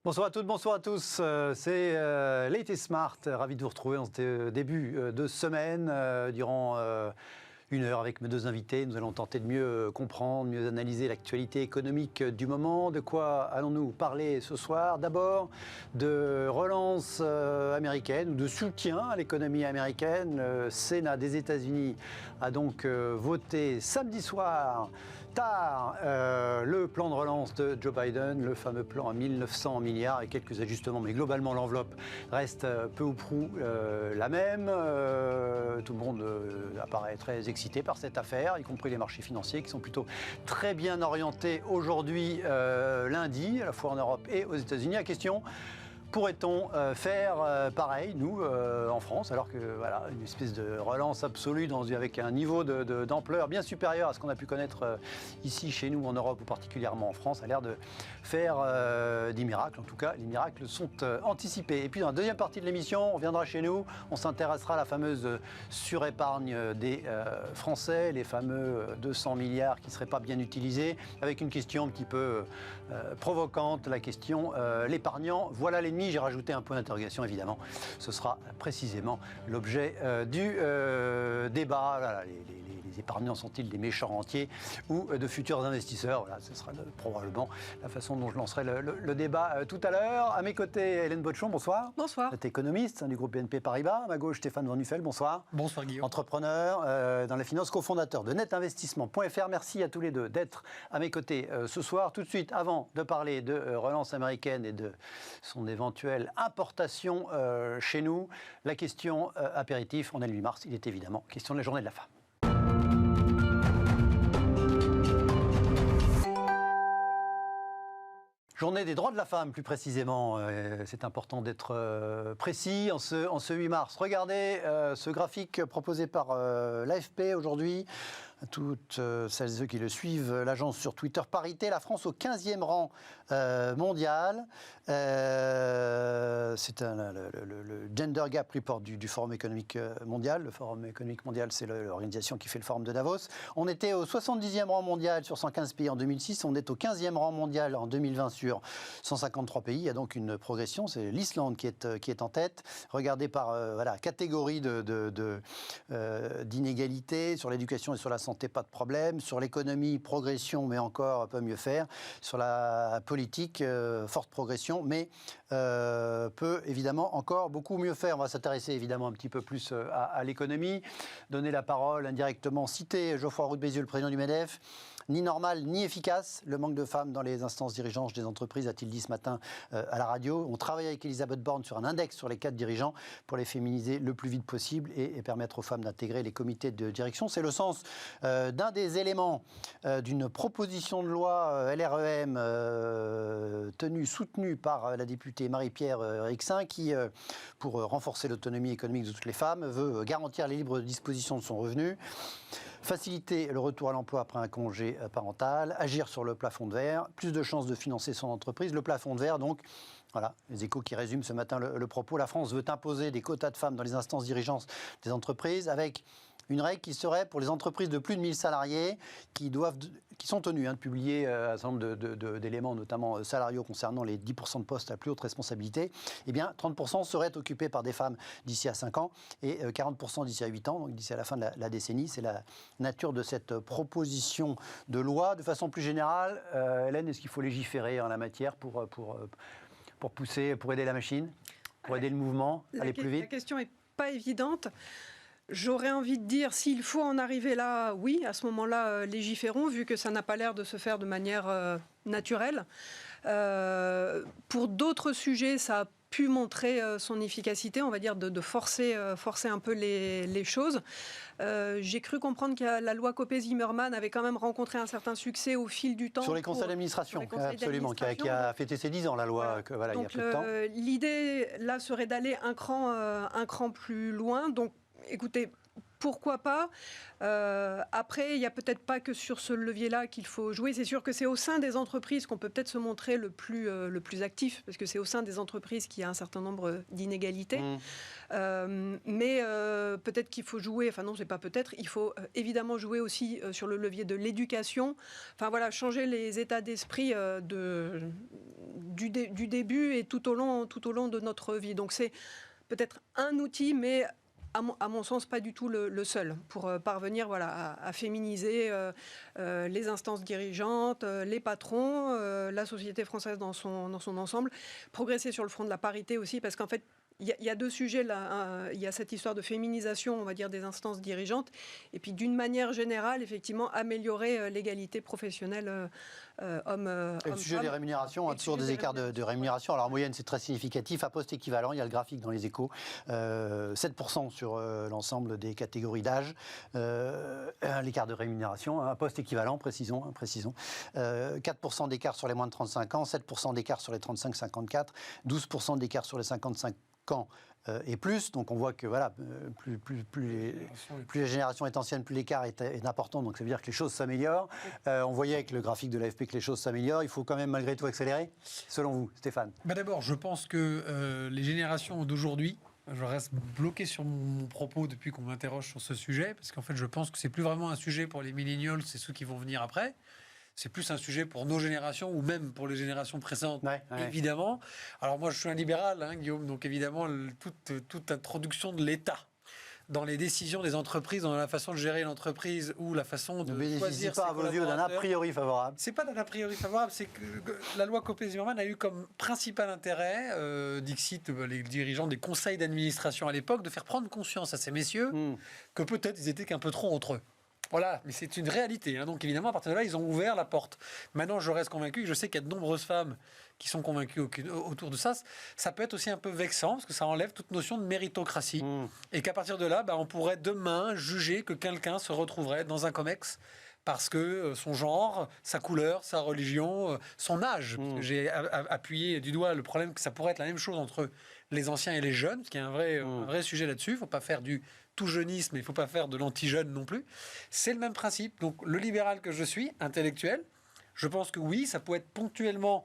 Bonsoir à toutes, bonsoir à tous. C'est Latest Smart. Ravi de vous retrouver en ce début de semaine. Durant une heure avec mes deux invités, nous allons tenter de mieux comprendre, mieux analyser l'actualité économique du moment. De quoi allons-nous parler ce soir? D'abord, de relance américaine ou de soutien à l'économie américaine. Le Sénat des États-Unis a donc voté samedi soir tard le plan de relance de Joe Biden, le fameux plan à 1900 milliards avec quelques ajustements, mais globalement l'enveloppe reste peu ou prou la même. Tout le monde apparaît très excité par cette affaire, y compris les marchés financiers qui sont plutôt très bien orientés aujourd'hui lundi, à la fois en Europe et aux États-Unis. La question: pourrait-on faire pareil, nous, en France, alors que voilà, une espèce de relance absolue avec un niveau d'ampleur bien supérieur à ce qu'on a pu connaître ici, chez nous, en Europe, ou particulièrement en France, a l'air de faire des miracles. En tout cas, les miracles sont anticipés. Et puis, dans la deuxième partie de l'émission, on viendra chez nous, on s'intéressera à la fameuse surépargne des Français, les fameux 200 milliards qui ne seraient pas bien utilisés, avec une question un petit peu provocante, la question l'épargnant, voilà l'ennemi. J'ai rajouté un point d'interrogation, évidemment. Ce sera précisément l'objet du débat. Voilà, les épargnants sont-ils des méchants rentiers ou de futurs investisseurs? Voilà, ce sera probablement la façon dont je lancerai le débat tout à l'heure. À mes côtés, Hélène Bottchon, bonsoir. Bonsoir. Vous êtes économiste du groupe BNP Paribas. À ma gauche, Stéphane Van Nuffel, bonsoir. Bonsoir Guillaume. Entrepreneur dans la finance, cofondateur de netinvestissement.fr. Merci à tous les deux d'être à mes côtés ce soir. Tout de suite, avant de parler de relance américaine et de son éventuelle importation chez nous, la question apéritif, on est le 8 mars, il est évidemment question de la journée de la femme. Journée des droits de la femme, plus précisément. C'est important d'être précis en ce 8 mars. Regardez ce graphique proposé par l'AFP aujourd'hui. À toutes celles et ceux qui le suivent, l'agence sur Twitter, parité, la France au 15e rang mondial. C'est le Gender Gap Report du Forum économique mondial. Le Forum économique mondial, c'est l'organisation qui fait le Forum de Davos. On était au 70e rang mondial sur 115 pays en 2006. On est au 15e rang mondial en 2020 sur 153 pays. Il y a donc une progression. C'est l'Islande qui est en tête. Regardez par catégorie d'inégalité. Sur l'éducation et sur la santé, pas de problème. Sur l'économie, progression, mais encore peut mieux faire. Sur la politique, forte progression, mais peut évidemment encore beaucoup mieux faire. On va s'intéresser évidemment un petit peu plus à l'économie. Donner la parole indirectement, citer Geoffroy Roux de Bézieux, le président du MEDEF. Ni normal, ni efficace. Le manque de femmes dans les instances dirigeantes des entreprises, a-t-il dit ce matin à la radio. On travaille avec Elisabeth Borne sur un index sur les 4 dirigeants pour les féminiser le plus vite possible et permettre aux femmes d'intégrer les comités de direction. C'est le sens d'un des éléments d'une proposition de loi LREM soutenue par la députée Marie-Pierre Rixain qui, pour renforcer l'autonomie économique de toutes les femmes, veut garantir les libres dispositions de son revenu, faciliter le retour à l'emploi après un congé parental, agir sur le plafond de verre, plus de chances de financer son entreprise. Le plafond de verre, donc, voilà, les Échos qui résument ce matin le propos. La France veut imposer des quotas de femmes dans les instances dirigeantes des entreprises avec une règle qui serait pour les entreprises de plus de 1000 salariés qui sont tenues de publier un certain nombre d'éléments, notamment salariaux concernant les 10% de postes à plus haute responsabilité. Eh bien, 30% seraient occupés par des femmes d'ici à 5 ans et 40% d'ici à 8 ans, donc d'ici à la fin de la décennie. C'est la nature de cette proposition de loi. De façon plus générale, Hélène, est-ce qu'il faut légiférer en la matière pour pousser, pour aider la machine, pour aider le mouvement, aller plus vite? La question n'est pas évidente. J'aurais envie de dire, s'il faut en arriver là, oui, à ce moment-là, légiférons, vu que ça n'a pas l'air de se faire de manière naturelle. Pour d'autres sujets, ça a pu montrer son efficacité, on va dire, de forcer un peu les choses. J'ai cru comprendre que la loi Copé-Zimmermann avait quand même rencontré un certain succès au fil du temps. Sur les conseils d'administration, absolument, qui a fêté ses 10 ans, la loi, voilà. Donc, il y a peu de temps. L'idée, là, serait d'aller un cran plus loin. Donc, écoutez, pourquoi pas. Après, il n'y a peut-être pas que sur ce levier-là qu'il faut jouer. C'est sûr que c'est au sein des entreprises qu'on peut peut-être se montrer le plus actif, parce que c'est au sein des entreprises qu'il y a un certain nombre d'inégalités. Mais peut-être qu'il faut jouer, enfin non, c'est pas peut-être, il faut évidemment jouer aussi sur le levier de l'éducation. Enfin voilà, changer les états d'esprit du début et tout au long de notre vie. Donc c'est peut-être un outil, mais à mon sens, pas du tout le seul pour parvenir à féminiser les instances dirigeantes, les patrons, la société française dans son ensemble, progresser sur le front de la parité aussi, parce qu'en fait, il y a deux sujets là. Il y a cette histoire de féminisation, on va dire, des instances dirigeantes, et puis d'une manière générale, effectivement, améliorer l'égalité professionnelle hommes-femmes. Le sujet des rémunérations, toujours des écarts de rémunération. Alors en moyenne, c'est très significatif. À poste équivalent, il y a le graphique dans les Échos, 7% sur l'ensemble des catégories d'âge. L'écart de rémunération, à poste équivalent, précisons. 4% d'écart sur les moins de 35 ans, 7% d'écart sur les 35-54, 12% d'écart sur les 55 ans et plus. Donc on voit que voilà, plus la génération est ancienne, plus l'écart est important. Donc ça veut dire que les choses s'améliorent. On voyait avec le graphique de l'AFP que les choses s'améliorent. Il faut quand même malgré tout accélérer, selon vous, Stéphane? D'abord, je pense que les générations d'aujourd'hui, je reste bloqué sur mon propos depuis qu'on m'interroge sur ce sujet, parce qu'en fait je pense que c'est plus vraiment un sujet pour les millennials, c'est ceux qui vont venir après. C'est plus un sujet pour nos générations ou même pour les générations précédentes, évidemment. Alors moi, je suis un libéral, Guillaume, donc évidemment, toute introduction de l'État dans les décisions des entreprises, dans la façon de gérer l'entreprise ou la façon de choisir ses pas à vos yeux d'un a priori favorable. C'est pas d'un a priori favorable, c'est que la loi Copé-Zimmermann a eu comme principal intérêt, dixit les dirigeants des conseils d'administration à l'époque, de faire prendre conscience à ces messieurs que peut-être ils étaient qu'un peu trop entre eux. Voilà, mais c'est une réalité. Donc évidemment, à partir de là, ils ont ouvert la porte. Maintenant, je reste convaincu, je sais qu'il y a de nombreuses femmes qui sont convaincues autour de ça. Ça peut être aussi un peu vexant, parce que ça enlève toute notion de méritocratie. Et qu'à partir de là, on pourrait demain juger que quelqu'un se retrouverait dans un COMEX parce que son genre, sa couleur, sa religion, son âge. J'ai appuyé du doigt le problème que ça pourrait être la même chose entre les anciens et les jeunes, parce qu'il y a un vrai sujet là-dessus. Il ne faut pas faire du tout jeunisme, il ne faut pas faire de l'anti-jeune non plus. C'est le même principe. Donc le libéral que je suis, intellectuel, je pense que oui, ça peut être ponctuellement,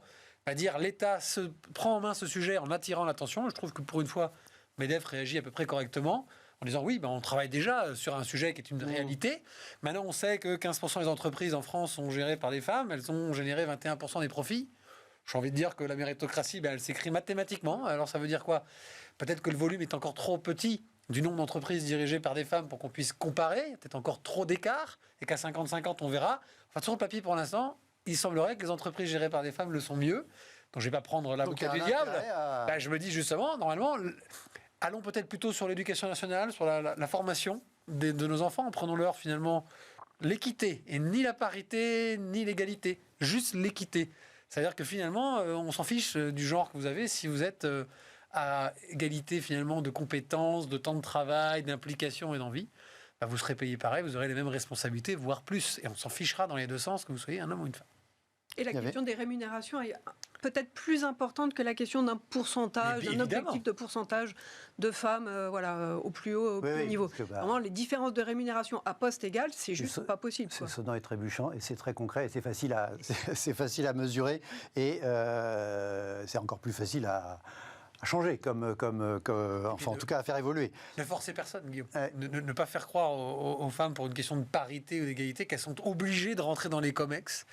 dire l'État se prend en main ce sujet en attirant l'attention. Je trouve que pour une fois, MEDEF réagit à peu près correctement en disant oui, on travaille déjà sur un sujet qui est une réalité. Maintenant, on sait que 15% des entreprises en France sont gérées par des femmes. Elles ont généré 21% des profits. J'ai envie de dire que la méritocratie, elle s'écrit mathématiquement. Alors ça veut dire quoi? Peut-être que le volume est encore trop petit du nombre d'entreprises dirigées par des femmes pour qu'on puisse comparer. Il y a peut-être encore trop d'écart. Et qu'à 50-50, on verra. Enfin, sur le papier, pour l'instant, il semblerait que les entreprises gérées par des femmes le sont mieux. Donc je ne vais pas prendre l'avocat du diable. Je me dis justement, normalement, allons peut-être plutôt sur l'éducation nationale, sur la formation de nos enfants, en prenant leur finalement l'équité. Et ni la parité, ni l'égalité. Juste l'équité. C'est-à-dire que finalement, on s'en fiche du genre que vous avez si vous êtes à égalité finalement de compétences, de temps de travail, d'implication et d'envie. Vous serez payé pareil, vous aurez les mêmes responsabilités, voire plus. Et on s'en fichera dans les deux sens que vous soyez un homme ou une femme. Et la question des rémunérations est peut-être plus importante que la question d'un pourcentage, d'un objectif de pourcentage de femmes au plus haut, niveau. Vraiment, les différences de rémunération à poste égal, c'est juste pas possible. C'est sonnant et trébuchant, et c'est très concret, et c'est facile à mesurer, et c'est encore plus facile à changer, enfin en tout cas à faire évoluer. Ne forcer personne, Guillaume. Ne pas faire croire aux femmes pour une question de parité ou d'égalité qu'elles sont obligées de rentrer dans les COMEX,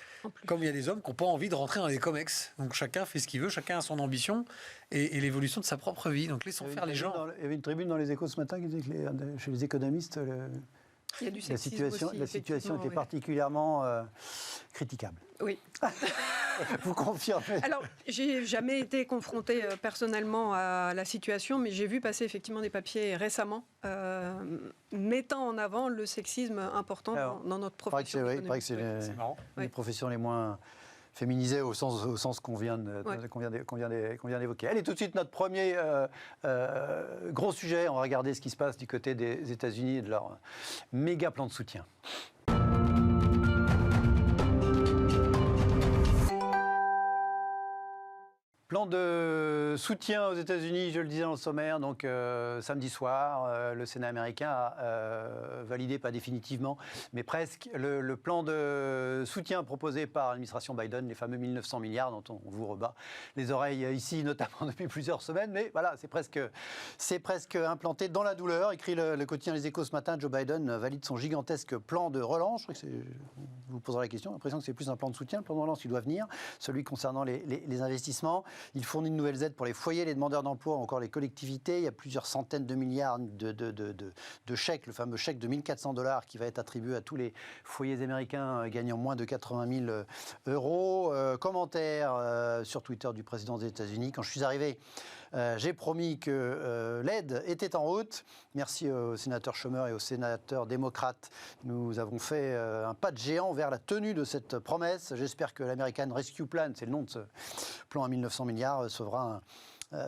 comme il y a des hommes qui n'ont pas envie de rentrer dans les COMEX. Donc chacun fait ce qu'il veut, chacun a son ambition et l'évolution de sa propre vie. Donc laissons faire les gens. Il y avait une tribune dans les Échos ce matin qui disait que chez les économistes, il y a du la situation était particulièrement critiquable. Oui. Vous confirmez? Alors, j'ai jamais été confrontée personnellement à la situation, mais j'ai vu passer effectivement des papiers récemment mettant en avant le sexisme important dans notre profession. Il paraît que c'est les professions les moins féminisées au sens qu'on vient d'évoquer. Allez, tout de suite, notre premier gros sujet. On va regarder ce qui se passe du côté des États-Unis et de leur méga plan de soutien. Plan plan de soutien aux États-Unis, je le disais dans le sommaire, donc samedi soir, le Sénat américain a validé, pas définitivement, mais presque, le plan de soutien proposé par l'administration Biden, les fameux 1900 milliards dont on vous rebat les oreilles ici, notamment depuis plusieurs semaines, mais voilà, c'est presque implanté dans la douleur. Écrit le quotidien Les Échos ce matin, Joe Biden valide son gigantesque plan de relance. Je vous poserez la question, j'ai l'impression que c'est plus un plan de soutien, le plan de relance il doit venir, celui concernant les investissements. Il fournit de nouvelles aides pour les foyers, les demandeurs d'emploi, encore les collectivités. Il y a plusieurs centaines de milliards de chèques, le fameux chèque de 1400 $ qui va être attribué à tous les foyers américains gagnant moins de 80 000 euros. Commentaire sur Twitter du président des États-Unis. Quand je suis arrivé, j'ai promis que l'aide était en route. Merci aux sénateurs chômeurs et aux sénateurs démocrates. Nous avons fait un pas de géant vers la tenue de cette promesse. J'espère que l'American Rescue Plan, c'est le nom de ce plan à 1900 milliards,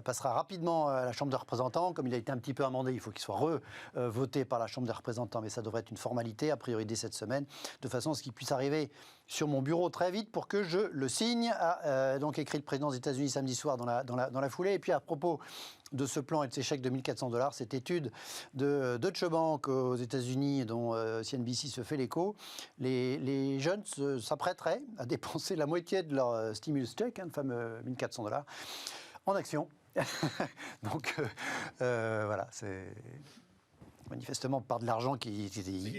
passera rapidement à la Chambre des représentants. Comme il a été un petit peu amendé, il faut qu'il soit voté par la Chambre des représentants, mais ça devrait être une formalité, a priori dès cette semaine, de façon à ce qu'il puisse arriver sur mon bureau très vite pour que je le signe, a donc écrit le président des États-Unis samedi soir dans la foulée. Et puis à propos de ce plan et de ces chèques de 1400 $, cette étude de Deutsche Bank aux États-Unis, dont CNBC se fait l'écho, les jeunes s'apprêteraient à dépenser la moitié de leur stimulus check, le fameux 1400 $, en action. Donc voilà, c'est manifestement par de l'argent qui est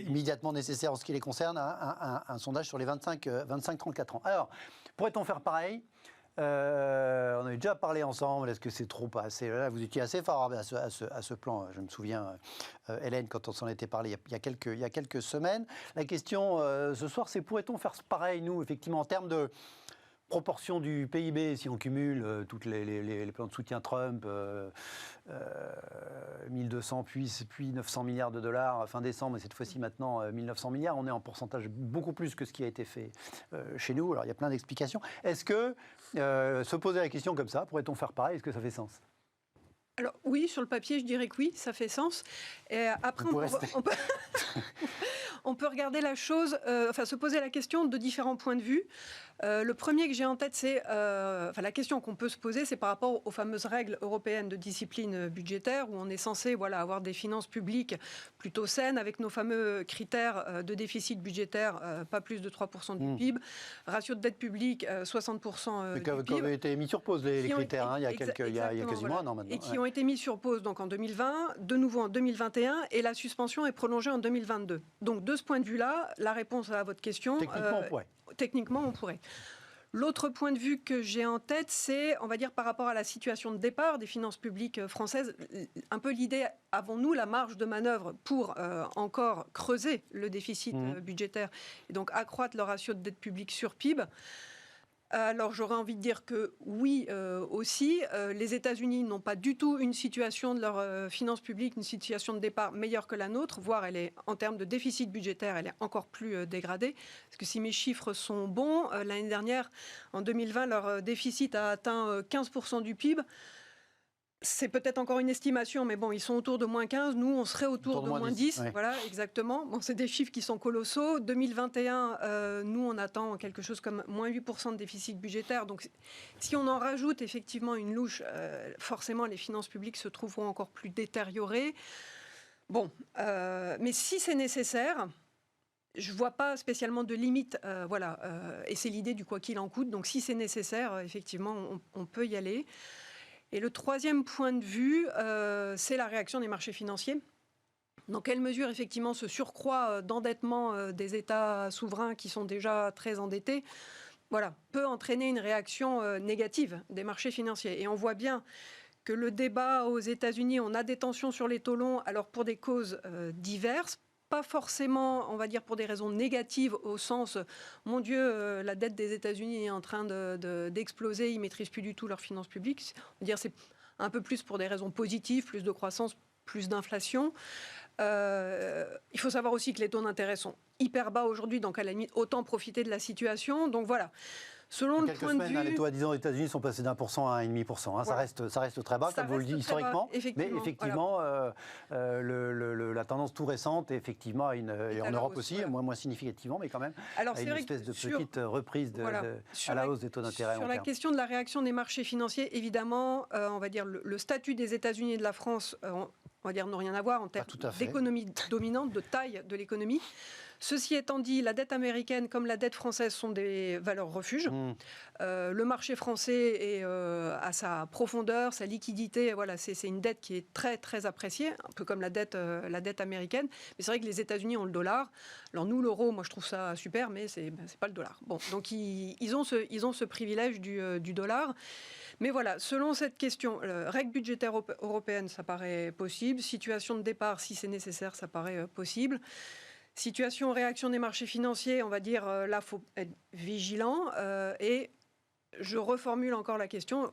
immédiatement nécessaire en ce qui les concerne, un sondage sur les 25-34 ans. Alors, pourrait-on faire pareil ? On avait déjà parlé ensemble, est-ce que c'est trop pas assez ? Là, vous étiez assez favorable à ce plan, je me souviens, Hélène, quand on s'en était parlé il y a quelques semaines. La question ce soir, c'est pourrait-on faire pareil, nous, effectivement, en termes de proportion du PIB, si on cumule tous les plans de soutien Trump, 1200 puis 900 milliards de dollars fin décembre, et cette fois-ci maintenant 1900 milliards, on est en pourcentage beaucoup plus que ce qui a été fait chez nous. Alors il y a plein d'explications. Est-ce que se poser la question comme ça, pourrait-on faire pareil, est-ce que ça fait sens ? Alors oui, sur le papier, je dirais que oui, ça fait sens. Et après, on peut regarder la chose, se poser la question de différents points de vue. Le premier que j'ai en tête, c'est la question qu'on peut se poser, c'est par rapport aux fameuses règles européennes de discipline budgétaire, où on est censé avoir des finances publiques plutôt saines, avec nos fameux critères de déficit budgétaire, pas plus de 3% du PIB, ratio de dette publique 60% du PIB. Qui avaient été mis sur pause les critères, il y a quasiment un an maintenant. Et qui ont été mis sur pause donc en 2020, de nouveau en 2021, et la suspension est prolongée en 2022. Donc de ce point de vue-là, la réponse à votre question... Techniquement, on pourrait. Techniquement, on pourrait. L'autre point de vue que j'ai en tête, c'est, on va dire, par rapport à la situation de départ des finances publiques françaises, un peu l'idée, avons-nous la marge de manœuvre pour encore creuser le déficit budgétaire et donc accroître le ratio de dette publique sur PIB ? Alors j'aurais envie de dire que oui aussi. Les États-Unis n'ont pas du tout une situation de leurs finances publiques, une situation de départ meilleure que la nôtre, voire elle est, en termes de déficit budgétaire, elle est encore plus dégradée. Parce que si mes chiffres sont bons, l'année dernière, en 2020, leur déficit a atteint 15% du PIB. C'est peut-être encore une estimation, mais bon, ils sont autour de moins 15. Nous, on serait autour de moins 10. Ouais. Voilà, exactement. Bon, c'est des chiffres qui sont colossaux. 2021, nous, on attend quelque chose comme moins 8% de déficit budgétaire. Donc, si on en rajoute effectivement une louche, forcément, les finances publiques se trouveront encore plus détériorées. Bon, mais si c'est nécessaire... Je ne vois pas spécialement de limite, et c'est l'idée du quoi qu'il en coûte. Donc, si c'est nécessaire, effectivement, on peut y aller. Et le troisième point de vue, c'est la réaction des marchés financiers. Dans quelle mesure, effectivement, ce surcroît d'endettement des États souverains qui sont déjà très endettés, peut entraîner une réaction négative des marchés financiers. Et on voit bien que le débat aux États-Unis, on a des tensions sur les taux longs, alors pour des causes diverses, pas forcément, on va dire, pour des raisons négatives au sens, mon Dieu, la dette des États-Unis est en train d'exploser, ils ne maîtrisent plus du tout leurs finances publiques. On va dire c'est un peu plus pour des raisons positives, plus de croissance, plus d'inflation. Il faut savoir aussi que les taux d'intérêt sont hyper bas aujourd'hui, donc à la limite, autant profiter de la situation. Donc voilà. Selon le quelques point de semaines, vue... les taux à 10 ans aux États-Unis sont passés d'1% à 1,5%. Hein. Voilà. Ça reste très bas, Ça comme vous le reste dites très bas, historiquement. effectivement, Mais effectivement, la tendance tout récente, effectivement, et en Europe aussi, voilà. moins significativement, mais quand même, Alors, à une espèce de petite reprise à la hausse des taux d'intérêt. Sur la question de la réaction des marchés financiers, évidemment, on va dire le statut des États-Unis et de la France, on va dire, n'ont rien à voir en termes d'économie dominante, de taille de l'économie. Ceci étant dit, la dette américaine comme la dette française sont des valeurs refuges. Le marché français a sa profondeur, sa liquidité. Voilà, c'est une dette qui est très, très appréciée, un peu comme la dette américaine. Mais c'est vrai que les États-Unis ont le dollar. Alors nous, l'euro, moi je trouve ça super, mais c'est pas le dollar. Bon, donc ils ont ce privilège du dollar. Mais voilà, selon cette question, règles budgétaires européennes, ça paraît possible. Situation de départ, si c'est nécessaire, ça paraît possible. Situation, réaction des marchés financiers, on va dire, là, il faut être vigilant. Et je reformule encore la question.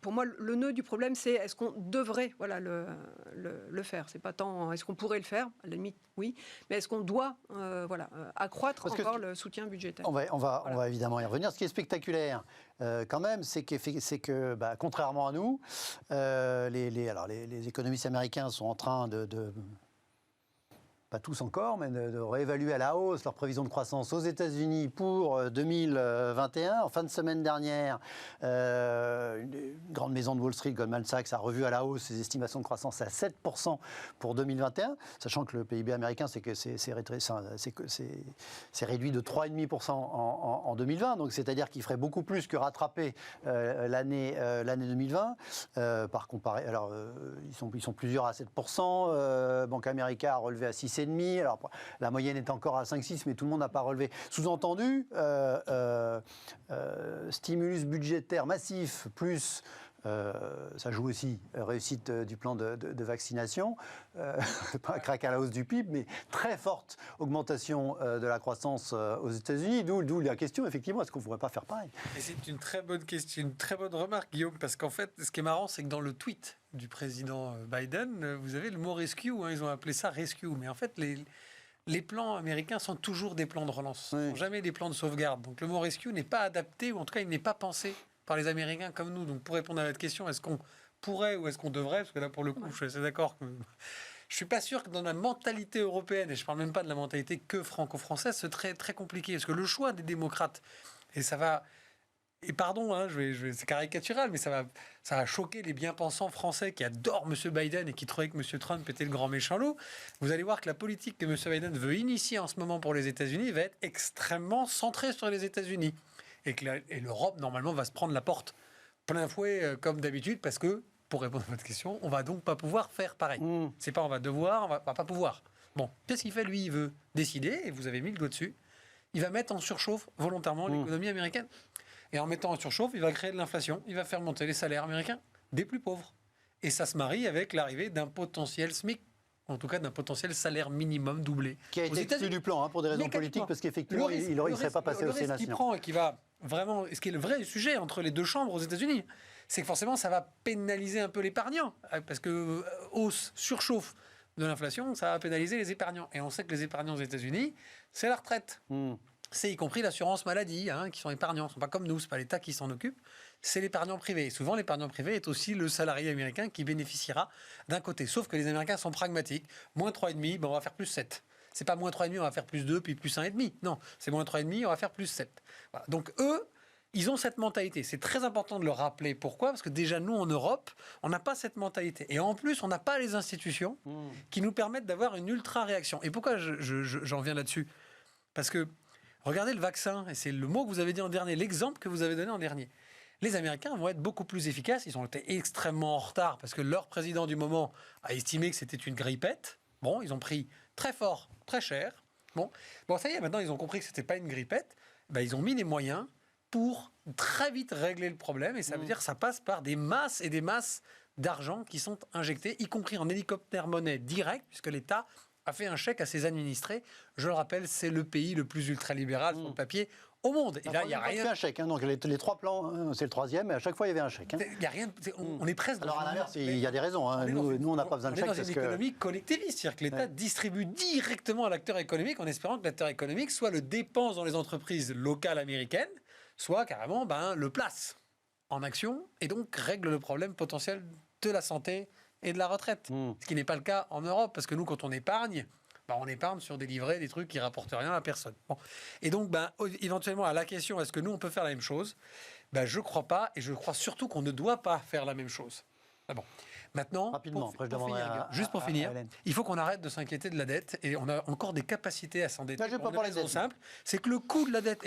Pour moi, le nœud du problème, c'est est-ce qu'on devrait le faire. C'est pas tant est-ce qu'on pourrait le faire, à la limite, oui, mais est-ce qu'on doit accroître encore le soutien budgétaire. On va évidemment y revenir. Ce qui est spectaculaire, quand même, c'est que contrairement à nous, les économistes américains sont en train de pas tous encore, mais de réévaluer à la hausse leur prévision de croissance aux États-Unis pour 2021. En fin de semaine dernière, une grande maison de Wall Street, Goldman Sachs, a revu à la hausse ses estimations de croissance à 7% pour 2021, sachant que le PIB américain, c'est réduit de 3,5% en 2020. Donc, c'est-à-dire qu'il ferait beaucoup plus que rattraper l'année 2020. Alors, ils sont plusieurs à 7%. Banque America a relevé à 6,5%. Alors, la moyenne est encore à 5-6, mais tout le monde n'a pas relevé. Sous-entendu, stimulus budgétaire massif, plus, ça joue aussi, réussite du plan de vaccination, pas un crack à la hausse du PIB, mais très forte augmentation de la croissance aux États-Unis, d'où la question, effectivement, est-ce qu'on ne pourrait pas faire pareil? Et c'est une très bonne question, une très bonne remarque, Guillaume, parce qu'en fait, ce qui est marrant, c'est que dans le tweet du président Biden, vous avez le mot rescue, hein, ils ont appelé ça rescue, mais en fait, les plans américains sont toujours des plans de relance, ne sont jamais des plans de sauvegarde. Donc le mot rescue n'est pas adapté, ou en tout cas, il n'est pas pensé par les Américains comme nous. Donc pour répondre à votre question, est-ce qu'on pourrait ou est-ce qu'on devrait, parce que là, pour le coup, je suis assez d'accord que... Je suis pas sûr que dans la mentalité européenne, et je parle même pas de la mentalité que franco-française, c'est très, très compliqué. Parce que le choix des démocrates, et ça va... Et pardon, hein, c'est caricatural, mais ça va choquer les bien-pensants français qui adorent M. Biden et qui trouvaient que M. Trump était le grand méchant loup. Vous allez voir que la politique que M. Biden veut initier en ce moment pour les États-Unis va être extrêmement centrée sur les États-Unis. Et l'Europe, normalement, va se prendre la porte plein fouet, comme d'habitude, parce que, pour répondre à votre question, on va donc pas pouvoir faire pareil. C'est pas on va devoir, on va pas pouvoir. Bon, qu'est-ce qu'il fait, lui? Il veut décider, et vous avez mis le doigt dessus, il va mettre en surchauffe volontairement l'économie américaine. Et en mettant en surchauffe, il va créer de l'inflation, il va faire monter les salaires américains des plus pauvres. Et ça se marie avec l'arrivée d'un potentiel SMIC, en tout cas d'un potentiel salaire minimum doublé. Qui a été exclu du plan pour des raisons politiques, parce qu'effectivement, il ne serait pas passé au Sénat. Ce qu'il prend et qui va vraiment, ce qui est le vrai sujet entre les deux chambres aux États-Unis, c'est que forcément, ça va pénaliser un peu l'épargnant. Parce que hausse, surchauffe de l'inflation, ça va pénaliser les épargnants. Et on sait que les épargnants aux États-Unis, c'est la retraite. C'est y compris l'assurance maladie, qui sont épargnants. Ils ne sont pas comme nous, ce n'est pas l'État qui s'en occupe, c'est l'épargnant privé. Et souvent, l'épargnant privé est aussi le salarié américain qui bénéficiera d'un côté. Sauf que les Américains sont pragmatiques. Moins 3,5, on va faire plus 7. C'est pas moins 3,5, on va faire plus 2, puis plus 1,5. Non, c'est moins 3,5, on va faire plus 7. Voilà. Donc eux, ils ont cette mentalité. C'est très important de le rappeler. Pourquoi? Parce que déjà, nous, en Europe, on n'a pas cette mentalité. Et en plus, on n'a pas les institutions qui nous permettent d'avoir une ultra-réaction. Et pourquoi j'en viens là-dessus? Parce que regardez le vaccin, et c'est le mot que vous avez dit en dernier, l'exemple que vous avez donné en dernier. Les Américains vont être beaucoup plus efficaces. Ils ont été extrêmement en retard parce que leur président du moment a estimé que c'était une grippette. Bon, ils ont pris très fort, très cher. Bon, ça y est, maintenant ils ont compris que c'était pas une grippette. Ben, ils ont mis les moyens pour très vite régler le problème. Et ça veut dire que ça passe par des masses et des masses d'argent qui sont injectés, y compris en hélicoptère-monnaie direct, puisque l'État a fait un chèque à ses administrés. Je le rappelle, c'est le pays le plus ultralibéral sur le papier au monde. Et là, il n'y a rien. Un chèque, donc les trois plans, c'est le troisième, et à chaque fois, il y avait un chèque. Il n'y a rien. On est presque. Alors, à l'inverse, il y a des raisons. Nous, on n'a pas besoin de chèque. On est dans une économie collectiviste, c'est-à-dire que l'État distribue directement à l'acteur économique en espérant que l'acteur économique soit le dépense dans les entreprises locales américaines, soit carrément le place en action et donc règle le problème potentiel de la santé et de la retraite. Ce qui n'est pas le cas en Europe, parce que nous, quand on épargne, on épargne sur des livrets, des trucs qui rapportent rien à personne. Bon. Et donc, éventuellement, à la question, est-ce que nous, on peut faire la même chose ? Je ne crois pas, et je crois surtout qu'on ne doit pas faire la même chose. Bon. Maintenant, rapidement, juste pour finir, il faut qu'on arrête de s'inquiéter de la dette, et on a encore des capacités à s'endetter. Pour une raison simple, c'est que le coût de la dette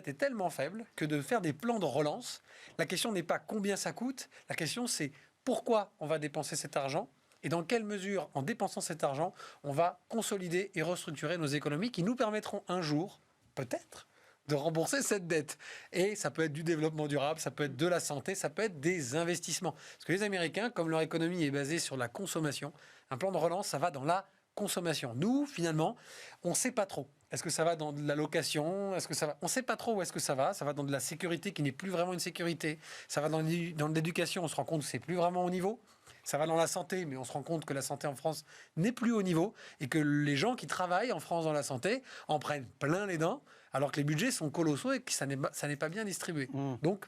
est tellement faible que de faire des plans de relance, la question n'est pas combien ça coûte, la question c'est pourquoi on va dépenser cet argent et dans quelle mesure, en dépensant cet argent, on va consolider et restructurer nos économies qui nous permettront un jour, peut-être, de rembourser cette dette. Et ça peut être du développement durable, ça peut être de la santé, ça peut être des investissements. Parce que les Américains, comme leur économie est basée sur la consommation, un plan de relance, ça va dans la consommation. Nous, finalement, on ne sait pas trop. Est-ce que ça va dans de la location ? On ne sait pas trop où est-ce que ça va. Ça va dans de la sécurité qui n'est plus vraiment une sécurité. Ça va dans l'éducation, on se rend compte que c'est plus vraiment au niveau. Ça va dans la santé, mais on se rend compte que la santé en France n'est plus au niveau et que les gens qui travaillent en France dans la santé en prennent plein les dents, alors que les budgets sont colossaux et que ça n'est pas bien distribué. Donc,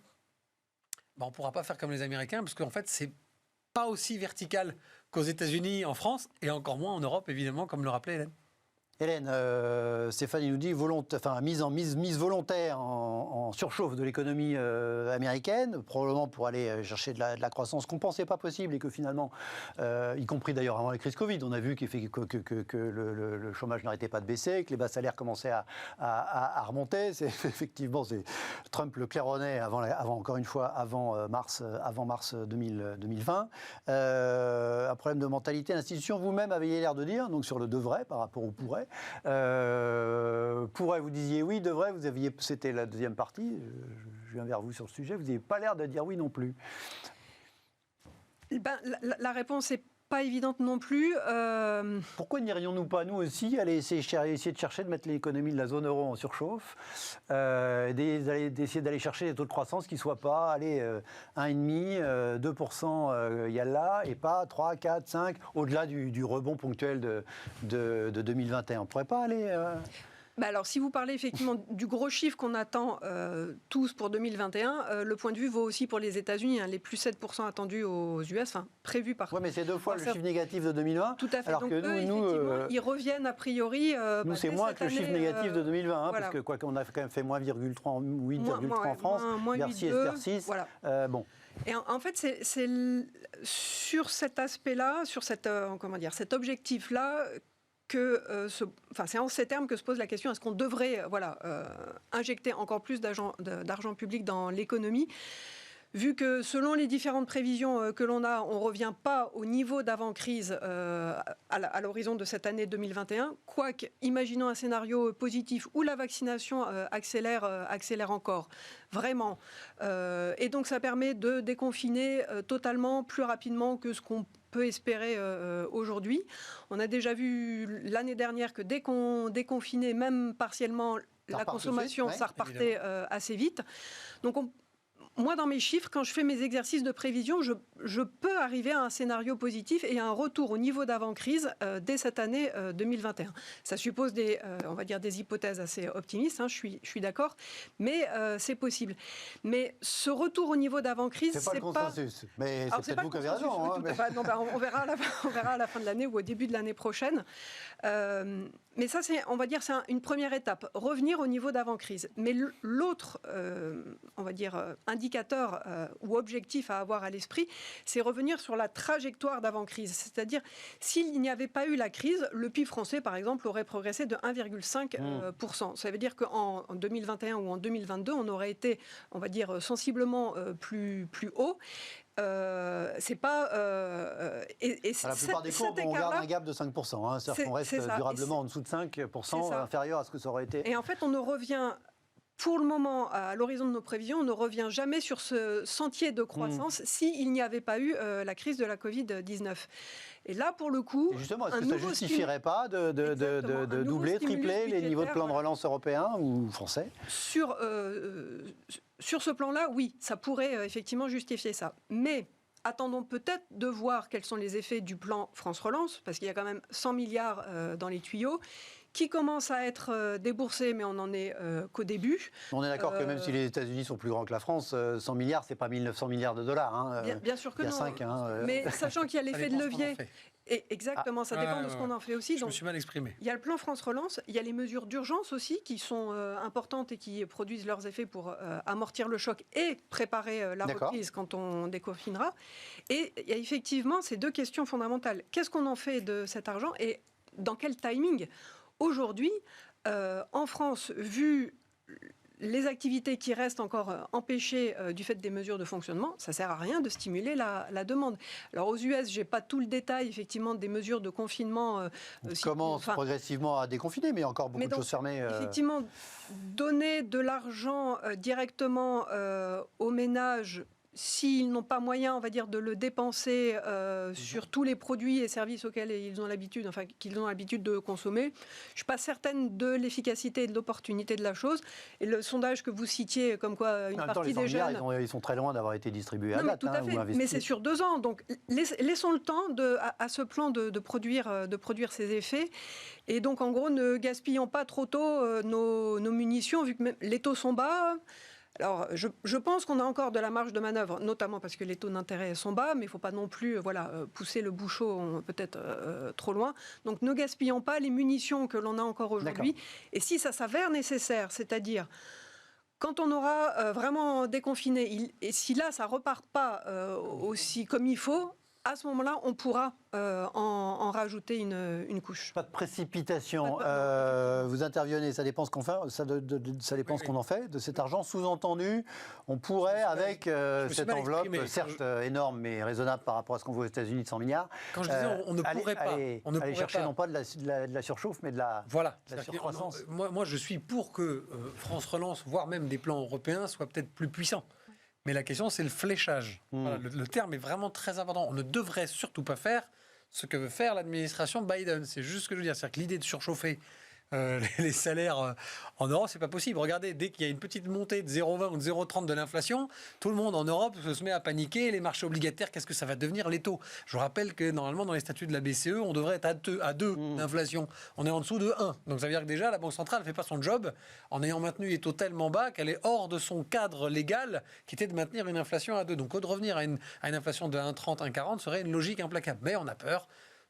on ne pourra pas faire comme les Américains, parce qu'en fait, c'est pas aussi vertical qu'aux États-Unis, en France, et encore moins en Europe, évidemment, comme le rappelait Hélène. Hélène, Stéphane nous dit mise volontaire en surchauffe de l'économie américaine, probablement pour aller chercher de la croissance qu'on ne pensait pas possible et que finalement, y compris d'ailleurs avant la crise Covid, on a vu que le chômage n'arrêtait pas de baisser, que les bas salaires commençaient à remonter. Effectivement, Trump le claironnait encore une fois, avant mars 2020. Un problème de mentalité d'institution, vous-même aviez l'air de dire, donc sur le devrait par rapport au pourrait. Pourrait, vous disiez oui, devrait, c'était la deuxième partie, je viens vers vous sur le sujet, vous n'avez pas l'air de dire oui non plus. La réponse n'est pas évidente non plus. Pourquoi n'irions-nous pas, nous aussi, aller essayer de chercher de mettre l'économie de la zone euro en surchauffe, d'essayer d'aller chercher des taux de croissance qui ne soient pas 1,5%, 2% y a là, et pas 3, 4, 5, au-delà du rebond ponctuel de 2021. On ne pourrait pas aller... Alors, si vous parlez effectivement du gros chiffre qu'on attend tous pour 2021, le point de vue vaut aussi pour les États-Unis, les plus 7% attendus aux US, prévus par... Oui, mais c'est 2 fois le chiffre négatif de 2020. Tout à fait. Alors donc que eux, ils reviennent a priori... nous, c'est moins que le chiffre négatif de 2020, voilà. Parce que quoi qu'on a quand même fait moins 8,3 en France, Bercy espère 6. Voilà. Bon. Et en fait, c'est sur cet aspect-là, sur cet objectif-là, c'est en ces termes que se pose la question, est-ce qu'on devrait injecter encore plus d'argent public dans l'économie ? Vu que selon les différentes prévisions que l'on a, on ne revient pas au niveau d'avant-crise à l'horizon de cette année 2021, quoique, imaginons un scénario positif où la vaccination accélère encore, vraiment. Et donc ça permet de déconfiner totalement plus rapidement que ce qu'on peut espérer aujourd'hui. On a déjà vu l'année dernière que dès qu'on déconfinait, même partiellement, la consommation, ça repartait assez vite. Donc moi, dans mes chiffres, quand je fais mes exercices de prévision, je peux arriver à un scénario positif et à un retour au niveau d'avant-crise dès cette année 2021. Ça suppose des hypothèses assez optimistes, je suis d'accord, mais c'est possible. Mais ce retour au niveau d'avant-crise, c'est pas le consensus. Mais c'est peut-être vous qui avez raison. On verra à la fin de l'année ou au début de l'année prochaine. Mais ça, c'est une première étape, revenir au niveau d'avant-crise. Mais l'autre, indicateur ou objectif à avoir à l'esprit, c'est revenir sur la trajectoire d'avant-crise. C'est-à-dire, s'il n'y avait pas eu la crise, le PIB français, par exemple, aurait progressé de 1,5%. Ça veut dire qu'en 2021 ou en 2022, on aurait été, sensiblement plus haut. C'est pas la plupart des courbes, on garde un gap de 5%. C'est-à-dire qu'on reste durablement en dessous de 5%, inférieur à ce que ça aurait été. Et en fait, on ne revient, pour le moment, à l'horizon de nos prévisions, on ne revient jamais sur ce sentier de croissance s'il n'y avait pas eu la crise de la Covid-19. Et là, pour le coup... Et justement, est-ce que ça ne justifierait pas de doubler, tripler les niveaux de plan de relance européen ou français ? Sur ce plan-là, oui, ça pourrait effectivement justifier ça. Mais attendons peut-être de voir quels sont les effets du plan France Relance, parce qu'il y a quand même 100 milliards dans les tuyaux, qui commence à être déboursé, mais on n'en est qu'au début. On est d'accord que même si les États-Unis sont plus grands que la France, 100 milliards, c'est pas 1900 milliards de dollars. Hein. Bien sûr que non. 5, mais sachant qu'il y a l'effet de levier. Et exactement, ça dépend de ce qu'on en fait aussi. Je me suis mal exprimé. Il y a le plan France Relance, il y a les mesures d'urgence aussi qui sont importantes et qui produisent leurs effets pour amortir le choc et préparer la reprise quand on déconfinera. Et il y a effectivement ces deux questions fondamentales. Qu'est-ce qu'on en fait de cet argent et dans quel timing ? Aujourd'hui, en France, vu les activités qui restent encore empêchées du fait des mesures de fonctionnement, ça ne sert à rien de stimuler la demande. Alors aux US, je n'ai pas tout le détail effectivement des mesures de confinement. On commence progressivement à déconfiner, mais il y a encore beaucoup de choses fermées. Effectivement, donner de l'argent directement aux ménages, s'ils n'ont pas moyen, on va dire, de le dépenser sur tous les produits et services auxquels ils ont l'habitude de consommer, je ne suis pas certaine de l'efficacité et de l'opportunité de la chose. Et le sondage que vous citiez, comme quoi une partie des jeunes... Ils sont très loin d'avoir été distribués à date. Tout à fait, mais c'est sur 2 ans. Donc laissons le temps à ce plan de produire ses effets. Et donc, en gros, ne gaspillons pas trop tôt nos munitions, vu que même les taux sont bas. Alors, je pense qu'on a encore de la marge de manœuvre, notamment parce que les taux d'intérêt sont bas, mais il ne faut pas non plus pousser le bouchon peut-être trop loin. Donc, ne gaspillons pas les munitions que l'on a encore aujourd'hui. Et si ça s'avère nécessaire, c'est-à-dire quand on aura vraiment déconfiné, et si là, ça ne repart pas aussi comme il faut, à ce moment-là, on pourra en rajouter une couche. Pas de précipitation. Vous intervenez, ça dépend ce qu'on fait, ça dépend ce qu'on en fait de cet argent. Sous-entendu, on pourrait, avec cette enveloppe, certes énorme, mais raisonnable par rapport à ce qu'on voit aux États-Unis de 100 milliards. Quand je disais, on ne pourrait pas. Aller chercher non pas de la surchauffe, mais de la surcroissance. Moi, je suis pour que France Relance, voire même des plans européens, soient peut-être plus puissants. Mais la question, c'est le fléchage. Voilà, le terme est vraiment très important. On ne devrait surtout pas faire ce que veut faire l'administration Biden. C'est juste ce que je veux dire. C'est-à-dire que l'idée de surchauffer les salaires en Europe, c'est pas possible. Regardez, dès qu'il y a une petite montée de 0,20 ou de 0,30 de l'inflation, tout le monde en Europe se met à paniquer. Les marchés obligataires, qu'est-ce que ça va devenir les taux ? Je rappelle que normalement, dans les statuts de la BCE, on devrait être à 2 d'inflation. On est en dessous de 1. Donc ça veut dire que déjà, la Banque centrale ne fait pas son job en ayant maintenu les taux tellement bas qu'elle est hors de son cadre légal qui était de maintenir une inflation à 2. Donc de revenir à une inflation de 1,30, 1,40 serait une logique implacable. Mais on a peur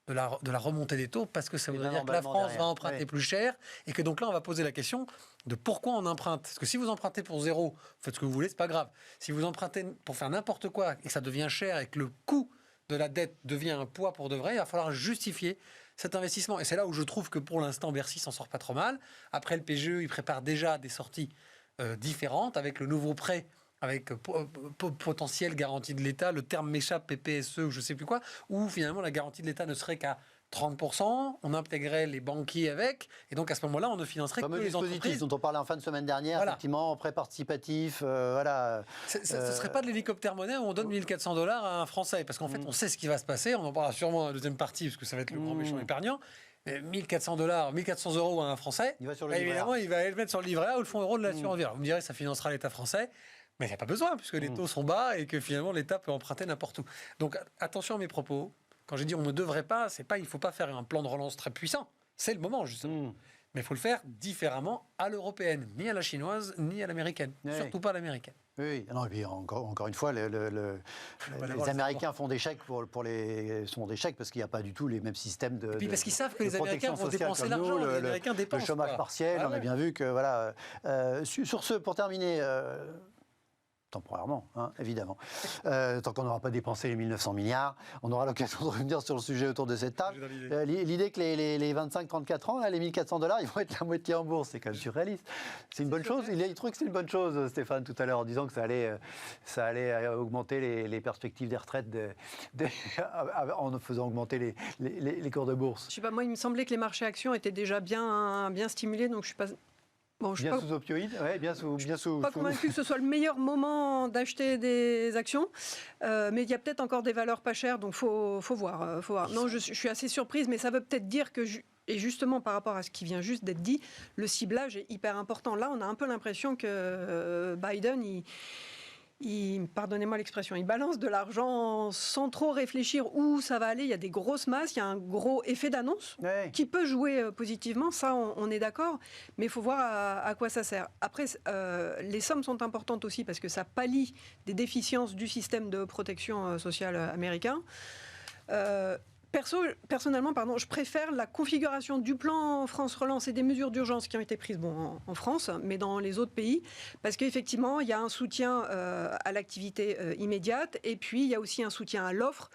de la remontée des taux, parce que ça voudrait dire que la France va emprunter plus cher, et que donc là, on va poser la question de pourquoi on emprunte. Parce que si vous empruntez pour 0, faites ce que vous voulez, c'est pas grave. Si vous empruntez pour faire n'importe quoi, et que ça devient cher, et que le coût de la dette devient un poids pour de vrai, il va falloir justifier cet investissement. Et c'est là où je trouve que pour l'instant, Bercy s'en sort pas trop mal. Après, le PGE, il prépare déjà des sorties différentes, avec le nouveau prêt, avec potentielle garantie de l'État, le terme m'échappe, PPSE ou je ne sais plus quoi, où finalement la garantie de l'État ne serait qu'à 30%, on intégrait les banquiers avec, et donc à ce moment-là, on ne financerait que les entreprises. Dont on parlait en fin de semaine dernière, effectivement, prêt participatif, voilà. Ce ne serait pas de l'hélicoptère-monnaie où on donne $1 400 à un Français, parce qu'en fait, on sait ce qui va se passer, on en parlera sûrement dans la deuxième partie, parce que ça va être le grand méchant épargnant. $1 400, 1 400 € à un Français, évidemment, il va le mettre sur le livret A ou le fonds euro de l'assurance vie. Vous me direz, ça financera l'État français. Mais il n'y a pas besoin, puisque les taux sont bas et que finalement l'État peut emprunter n'importe où. Donc attention à mes propos. Quand j'ai dit on ne devrait pas, il ne faut pas faire un plan de relance très puissant. C'est le moment, justement. Mais il faut le faire différemment à l'européenne, ni à la chinoise, ni à l'américaine. Surtout pas à l'américaine. Oui, non, et puis encore une fois, les Américains font des chèques font des chèques parce qu'il n'y a pas du tout les mêmes systèmes de. Et puis parce qu'ils savent que les Américains vont dépenser l'argent. Les Américains dépensent. Le chômage partiel, on a bien vu que voilà. Sur ce, pour terminer. Temporairement, évidemment. Tant qu'on n'aura pas dépensé les 1900 milliards, on aura l'occasion de revenir sur le sujet autour de cette table. L'idée que les 25-34 ans, là, les $1 400, ils vont être la moitié en bourse, c'est quand même surréaliste. C'est une bonne chose. Il trouve que c'est une bonne chose, Stéphane, tout à l'heure, en disant que ça allait augmenter les perspectives des retraites en faisant augmenter les cours de bourse. Je sais pas, moi, il me semblait que les marchés actions étaient déjà bien stimulés, donc je suis pas... Bon, bien sous opioïdes, bien sous. Je ne suis pas convaincu que ce soit le meilleur moment d'acheter des actions, mais il y a peut-être encore des valeurs pas chères, donc faut voir. Non, je suis assez surprise, mais ça veut peut-être dire que, et justement par rapport à ce qui vient juste d'être dit, le ciblage est hyper important. Là, on a un peu l'impression que Biden, pardonnez-moi l'expression, ils balancent de l'argent sans trop réfléchir où ça va aller. Il y a des grosses masses, il y a un gros effet d'annonce qui peut jouer positivement, ça on est d'accord, mais il faut voir à quoi ça sert. Après, les sommes sont importantes aussi parce que ça pallie des déficiences du système de protection sociale américain. Personnellement, je préfère la configuration du plan France Relance et des mesures d'urgence qui ont été prises en France, mais dans les autres pays, parce qu'effectivement, il y a un soutien à l'activité immédiate, et puis il y a aussi un soutien à l'offre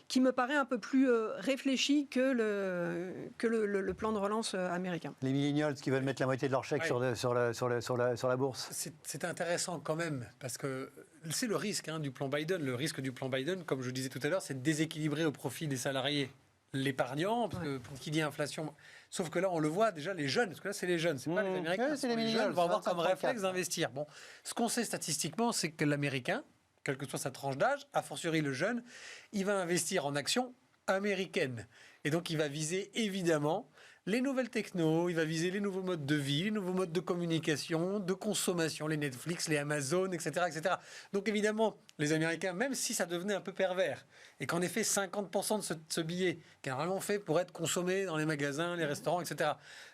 qui me paraît un peu plus réfléchi que le plan de relance américain. Les millennials qui veulent mettre la moitié de leur chèque sur la bourse. C'est intéressant quand même, parce que c'est le risque du plan Biden. Le risque du plan Biden, comme je disais tout à l'heure, c'est de déséquilibrer au profit des salariés l'épargnant, parce que pour qui dit inflation... Sauf que là, on le voit déjà, les jeunes, parce que là, c'est les jeunes, c'est pas les Américains, c'est les jeunes vont avoir comme 34. réflexe d'investir. Bon, ce qu'on sait statistiquement, c'est que l'Américain, quelle que soit sa tranche d'âge, a fortiori le jeune, il va investir en actions américaines. Et donc, il va viser évidemment les nouvelles technos, il va viser les nouveaux modes de vie, les nouveaux modes de communication, de consommation, les Netflix, les Amazon, etc., etc. Donc, évidemment, les Américains, même si ça devenait un peu pervers, et qu'en effet, 50% de ce billet, qui est normalement fait pour être consommé dans les magasins, les restaurants, etc.,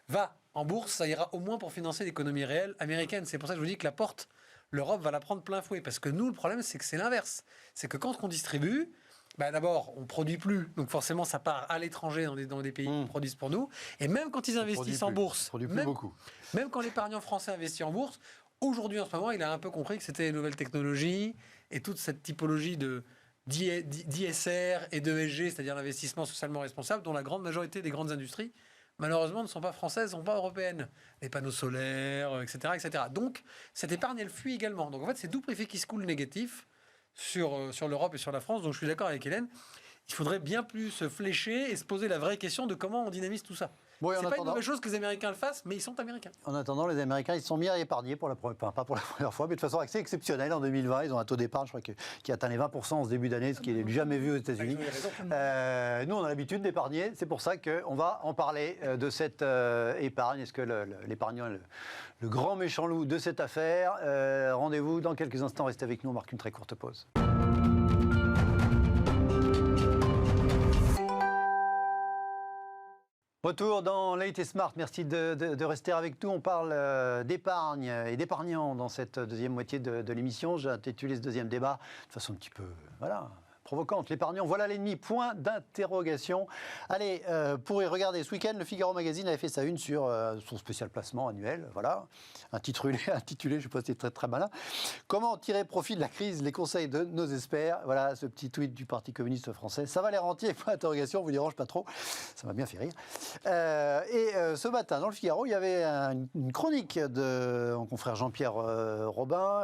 va en bourse, ça ira au moins pour financer l'économie réelle américaine. C'est pour ça que je vous dis que la porte, l'Europe va la prendre plein fouet. Parce que nous, le problème, c'est que c'est l'inverse. C'est que quand on distribue, d'abord, on ne produit plus. Donc forcément, ça part à l'étranger dans des pays qui produisent pour nous. Et même quand ils investissent en bourse, même quand l'épargnant français investit en bourse, aujourd'hui, en ce moment, il a un peu compris que c'était les nouvelles technologies et toute cette typologie d'ISR et d'ESG, c'est-à-dire l'investissement socialement responsable, dont la grande majorité des grandes industries malheureusement, ne sont pas françaises, ne sont pas européennes. Les panneaux solaires, etc., etc. Donc, cette épargne, elle fuit également. Donc, en fait, c'est double effet qui se coule négatif sur l'Europe et sur la France. Donc, je suis d'accord avec Hélène. Il faudrait bien plus se flécher et se poser la vraie question de comment on dynamise tout ça. Bon, c'est pas une mauvaise chose que les Américains le fassent, mais ils sont Américains. En attendant, les Américains, ils se sont mis à épargner, pas pour la première fois, mais de façon assez exceptionnelle. En 2020, ils ont un taux d'épargne, je crois, qui atteint les 20% en ce début d'année, ce qui n'est jamais vu aux États-Unis. Nous, on a l'habitude d'épargner. C'est pour ça qu'on va en parler de cette épargne. Est-ce que l'épargnant est le grand méchant loup de cette affaire? Rendez-vous dans quelques instants. Restez avec nous. On marque une très courte pause. Retour dans Late & Smart, merci de rester avec nous. On parle d'épargne et d'épargnants dans cette deuxième moitié de l'émission. J'ai intitulé ce deuxième débat de façon un petit peu provocante. L'épargnant, voilà l'ennemi, point d'interrogation. Allez, pour y regarder, ce week-end, le Figaro Magazine avait fait sa une sur son spécial placement annuel, voilà, intitulé, je ne sais pas si c'est très très malin. Comment tirer profit de la crise, les conseils de nos experts. Voilà ce petit tweet du Parti communiste français. Ça va l'air entier, point d'interrogation, vous dérange pas trop, ça m'a bien fait rire. Ce matin, dans le Figaro, il y avait une chronique de mon confrère Jean-Pierre Robin.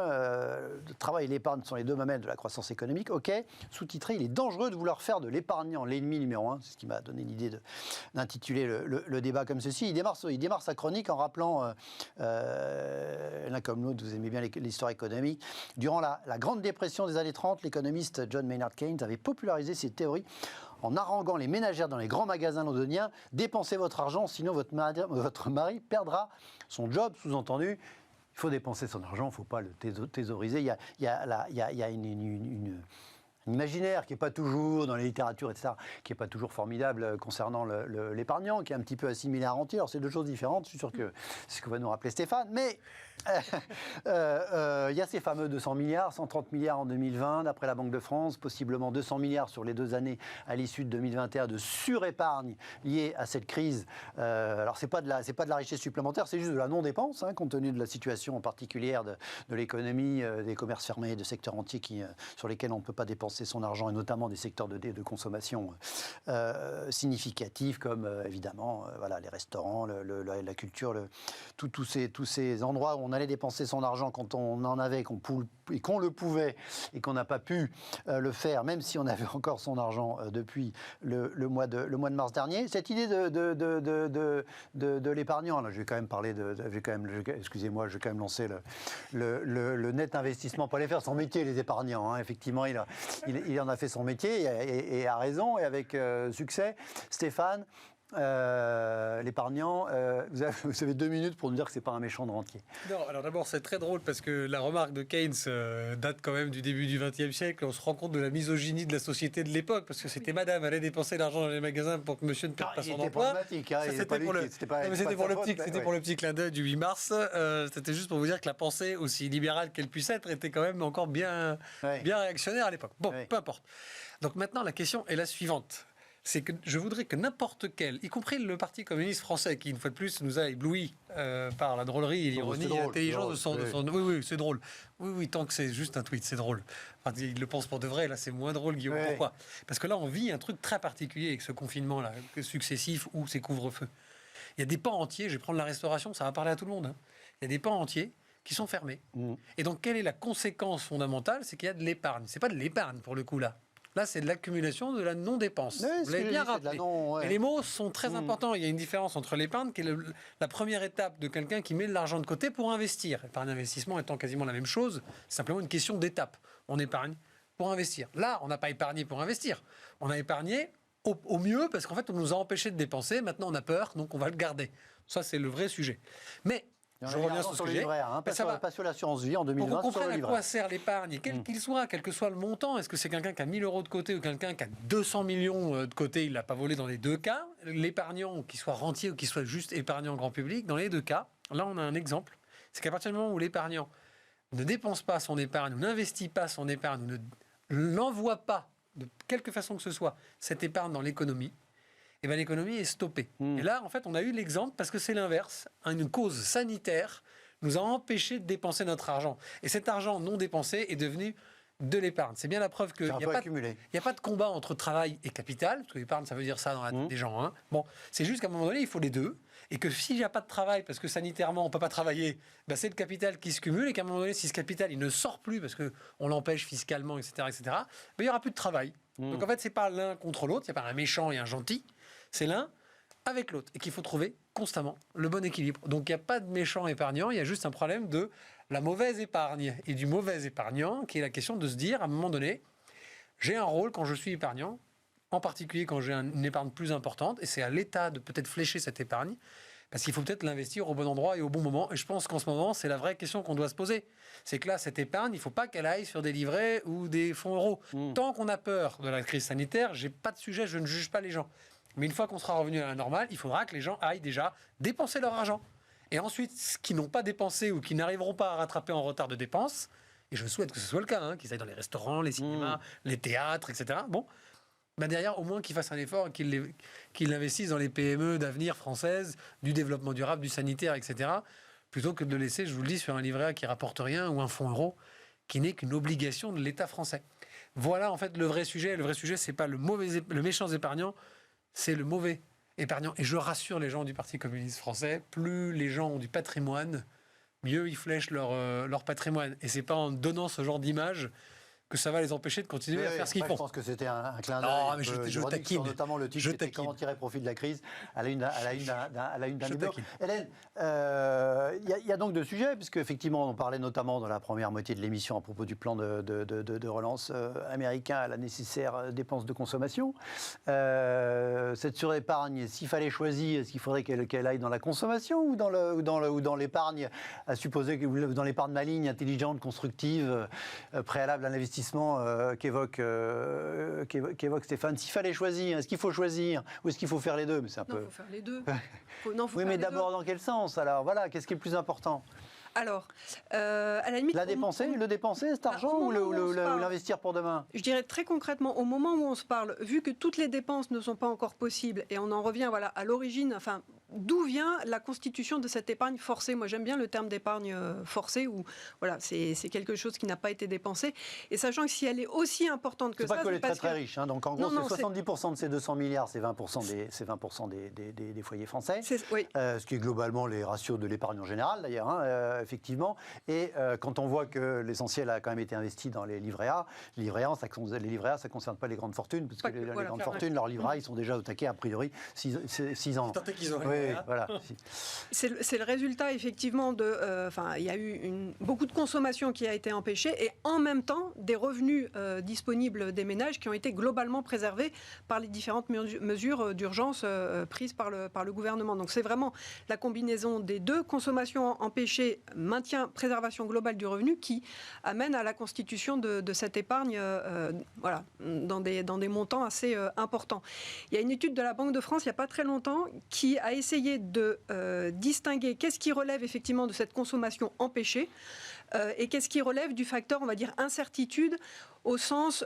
Le travail et l'épargne sont les deux mamelles de la croissance économique. Ok, sous-titré, il est dangereux de vouloir faire de l'épargnant l'ennemi numéro 1. C'est ce qui m'a donné l'idée d'intituler le débat comme ceci. Il démarre sa chronique en rappelant, l'un comme l'autre, vous aimez bien l'histoire économique. Durant la Grande Dépression des années 30, l'économiste John Maynard Keynes avait popularisé cette théorie en haranguant les ménagères dans les grands magasins londoniens. Dépensez votre argent, sinon votre mari perdra son job. Sous-entendu, il faut dépenser son argent, il ne faut pas le thésauriser. Il y a une imaginaire qui n'est pas toujours dans les littératures, etc., qui n'est pas toujours formidable concernant l'épargnant, qui est un petit peu assimilé à rentier. Alors, c'est deux choses différentes, je suis sûr que c'est ce que va nous rappeler Stéphane, mais il y a ces fameux 200 milliards, 130 milliards en 2020, d'après la Banque de France, possiblement 200 milliards sur les 2 années à l'issue de 2021 de surépargne liée à cette crise. Alors, c'est pas de la richesse supplémentaire, c'est juste de la non-dépense, compte tenu de la situation particulière de l'économie, des commerces fermés, de secteurs entiers sur lesquels on ne peut pas dépenser son argent, et notamment des secteurs de consommation significatifs, comme évidemment les restaurants, la culture, tous ces endroits où on allait dépenser son argent quand on en avait, qu'on le pouvait, et qu'on n'a pas pu le faire, même si on avait encore son argent depuis le mois de mars dernier. Cette idée de l'épargnant, là, je vais quand même parler excusez-moi, je vais quand même lancer le net investissement, pas les faire son métier, les épargnants. Effectivement, il en a fait son métier et a raison, et avec succès. Stéphane, l'épargnant, vous avez 2 minutes pour nous dire que c'est pas un méchant de rentier. Non, alors d'abord, c'est très drôle parce que la remarque de Keynes date quand même du début du XXe siècle. On se rend compte de la misogynie de la société de l'époque parce que c'était madame allait dépenser l'argent dans les magasins pour que monsieur ne perde pas son emploi. C'était pour le petit clin d'œil du 8 mars. C'était juste pour vous dire que la pensée, aussi libérale qu'elle puisse être, était quand même encore bien réactionnaire à l'époque. Bon, peu importe. Donc maintenant, la question est la suivante. C'est que je voudrais que n'importe quel, y compris le Parti communiste français, qui une fois de plus nous a éblouis par la drôlerie et l'ironie et l'intelligence de son... Oui, c'est drôle. Oui, tant que c'est juste un tweet, c'est drôle. Enfin, il le pense pour de vrai, là c'est moins drôle, Guillaume. Pourquoi ? Parce que là on vit un truc très particulier avec ce confinement-là, successif ou ces couvre-feux. Il y a des pans entiers, je vais prendre la restauration, ça va parler à tout le monde. Il y a des pans entiers qui sont fermés. Et donc quelle est la conséquence fondamentale ? C'est qu'il y a de l'épargne. C'est pas de l'épargne pour le coup là. Là, c'est de l'accumulation de la non-dépense. Vous l'avez bien rappelé. Et les mots sont très importants. Il y a une différence entre l'épargne, qui est la première étape de quelqu'un qui met de l'argent de côté pour investir. Épargne investissement étant quasiment la même chose, c'est simplement une question d'étape. On épargne pour investir. Là, on n'a pas épargné pour investir. On a épargné au mieux parce qu'en fait, on nous a empêché de dépenser. Maintenant, on a peur, donc on va le garder. Ça, c'est le vrai sujet. Mais... je reviens sur ce sujet. Pas sur l'assurance vie en 2020. Pour qu'on comprenne à quoi sert l'épargne, quel qu'il soit, quel que soit le montant. Est-ce que c'est quelqu'un qui a 1 000 euros de côté ou quelqu'un qui a 200 millions de côté? Il ne l'a pas volé dans les deux cas. L'épargnant, qu'il soit rentier ou qu'il soit juste épargnant grand public, dans les deux cas, là on a un exemple. C'est qu'à partir du moment où l'épargnant ne dépense pas son épargne ou n'investit pas son épargne ou ne l'envoie pas, de quelque façon que ce soit, cette épargne dans l'économie, eh ben, l'économie est stoppée. Et là, en fait, on a eu l'exemple parce que c'est l'inverse. Une cause sanitaire nous a empêché de dépenser notre argent. Et cet argent non dépensé est devenu de l'épargne. C'est bien la preuve qu'il n'y a pas de combat entre travail et capital, parce que l'épargne, ça veut dire ça dans la tête des gens. Hein. Bon, c'est juste qu'à un moment donné, il faut les deux. Et que s'il n'y a pas de travail, parce que sanitairement, on ne peut pas travailler, ben c'est le capital qui se cumule. Et qu'à un moment donné, si ce capital il ne sort plus, parce qu'on l'empêche fiscalement, etc., ben, il n'y aura plus de travail. Donc en fait, ce n'est pas l'un contre l'autre. Il n'y a pas un méchant et un gentil. C'est l'un avec l'autre et qu'il faut trouver constamment le bon équilibre. Donc il n'y a pas de méchant épargnant, il y a juste un problème de la mauvaise épargne et du mauvais épargnant, qui est la question de se dire à un moment donné, j'ai un rôle quand je suis épargnant, en particulier quand j'ai une épargne plus importante, et c'est à l'État de peut-être flécher cette épargne, parce qu'il faut peut-être l'investir au bon endroit et au bon moment. Et je pense qu'en ce moment, c'est la vraie question qu'on doit se poser. C'est que là, cette épargne, il ne faut pas qu'elle aille sur des livrets ou des fonds euros. Tant qu'on a peur de la crise sanitaire, j'ai pas de sujet, je ne juge pas les gens. Mais une fois qu'on sera revenu à la normale, il faudra que les gens aillent déjà dépenser leur argent. Et ensuite, ceux qui n'ont pas dépensé ou qui n'arriveront pas à rattraper en retard de dépenses, et je souhaite que ce soit le cas, qu'ils aillent dans les restaurants, les cinémas, les théâtres, etc. Bon, ben derrière, au moins qu'ils fassent un effort et qu'ils investissent dans les PME d'avenir françaises, du développement durable, du sanitaire, etc. Plutôt que de le laisser, je vous le dis, sur un livret A qui rapporte rien ou un fonds euro qui n'est qu'une obligation de l'État français. Voilà en fait le vrai sujet. Le vrai sujet, c'est pas le méchant épargnant, c'est le mauvais épargnant. Et je rassure les gens du Parti communiste français, plus les gens ont du patrimoine, mieux ils flèchent leur patrimoine. Et c'est pas en donnant ce genre d'image que ça va les empêcher de continuer à faire ce qu'ils font. Je pense que c'était un clin d'œil. Non, mais je taquine. Notamment le titre, c'était comment tirer profit de la crise à la une d'un livre. Hélène, il y a donc deux sujets, puisque effectivement on parlait notamment dans la première moitié de l'émission à propos du plan de relance américain à la nécessaire dépense de consommation. Cette surépargne, s'il fallait choisir, est-ce qu'il faudrait qu'elle aille dans la consommation ou dans l'épargne, à supposer que dans l'épargne maligne, intelligente, constructive, préalable à l'investissement qu'évoque Stéphane. S'il fallait choisir, est-ce qu'il faut choisir ou est-ce qu'il faut faire les deux? Mais c'est un peu... il faut faire les deux. Oui, mais d'abord, dans quel sens? Alors voilà, qu'est-ce qui est le plus important? Alors, à la limite... le dépenser, cet argent, ou l'investir pour demain? Je dirais très concrètement, au moment où on se parle, vu que toutes les dépenses ne sont pas encore possibles, et on en revient à l'origine, enfin, d'où vient la constitution de cette épargne forcée? Moi, j'aime bien le terme d'épargne forcée, où c'est quelque chose qui n'a pas été dépensé. Et sachant que si elle est aussi importante que ça... C'est pas qu'elle est très très riche. Hein, donc en gros, c'est 70% de ces 200 milliards, c'est 20% des foyers français. Ce qui est globalement les ratios de l'épargne en général, d'ailleurs, effectivement. Et quand on voit que l'essentiel a quand même été investi dans les livrets A, les livrets A, ça ne concerne pas les grandes fortunes, parce que les grandes fortunes, leurs livrets A, ils sont déjà au taquet, a priori, 6 ans. Oui, voilà. C'est le résultat effectivement de... il y a eu beaucoup de consommation qui a été empêchée et en même temps des revenus disponibles des ménages qui ont été globalement préservés par les différentes mesures d'urgence prises par le gouvernement. Donc c'est vraiment la combinaison des deux, consommation empêchée, maintien, préservation globale du revenu, qui amène à la constitution de cette épargne dans des montants assez importants. Il y a une étude de la Banque de France il n'y a pas très longtemps qui a essayé de distinguer qu'est-ce qui relève effectivement de cette consommation empêchée et qu'est-ce qui relève du facteur, on va dire, incertitude au sens...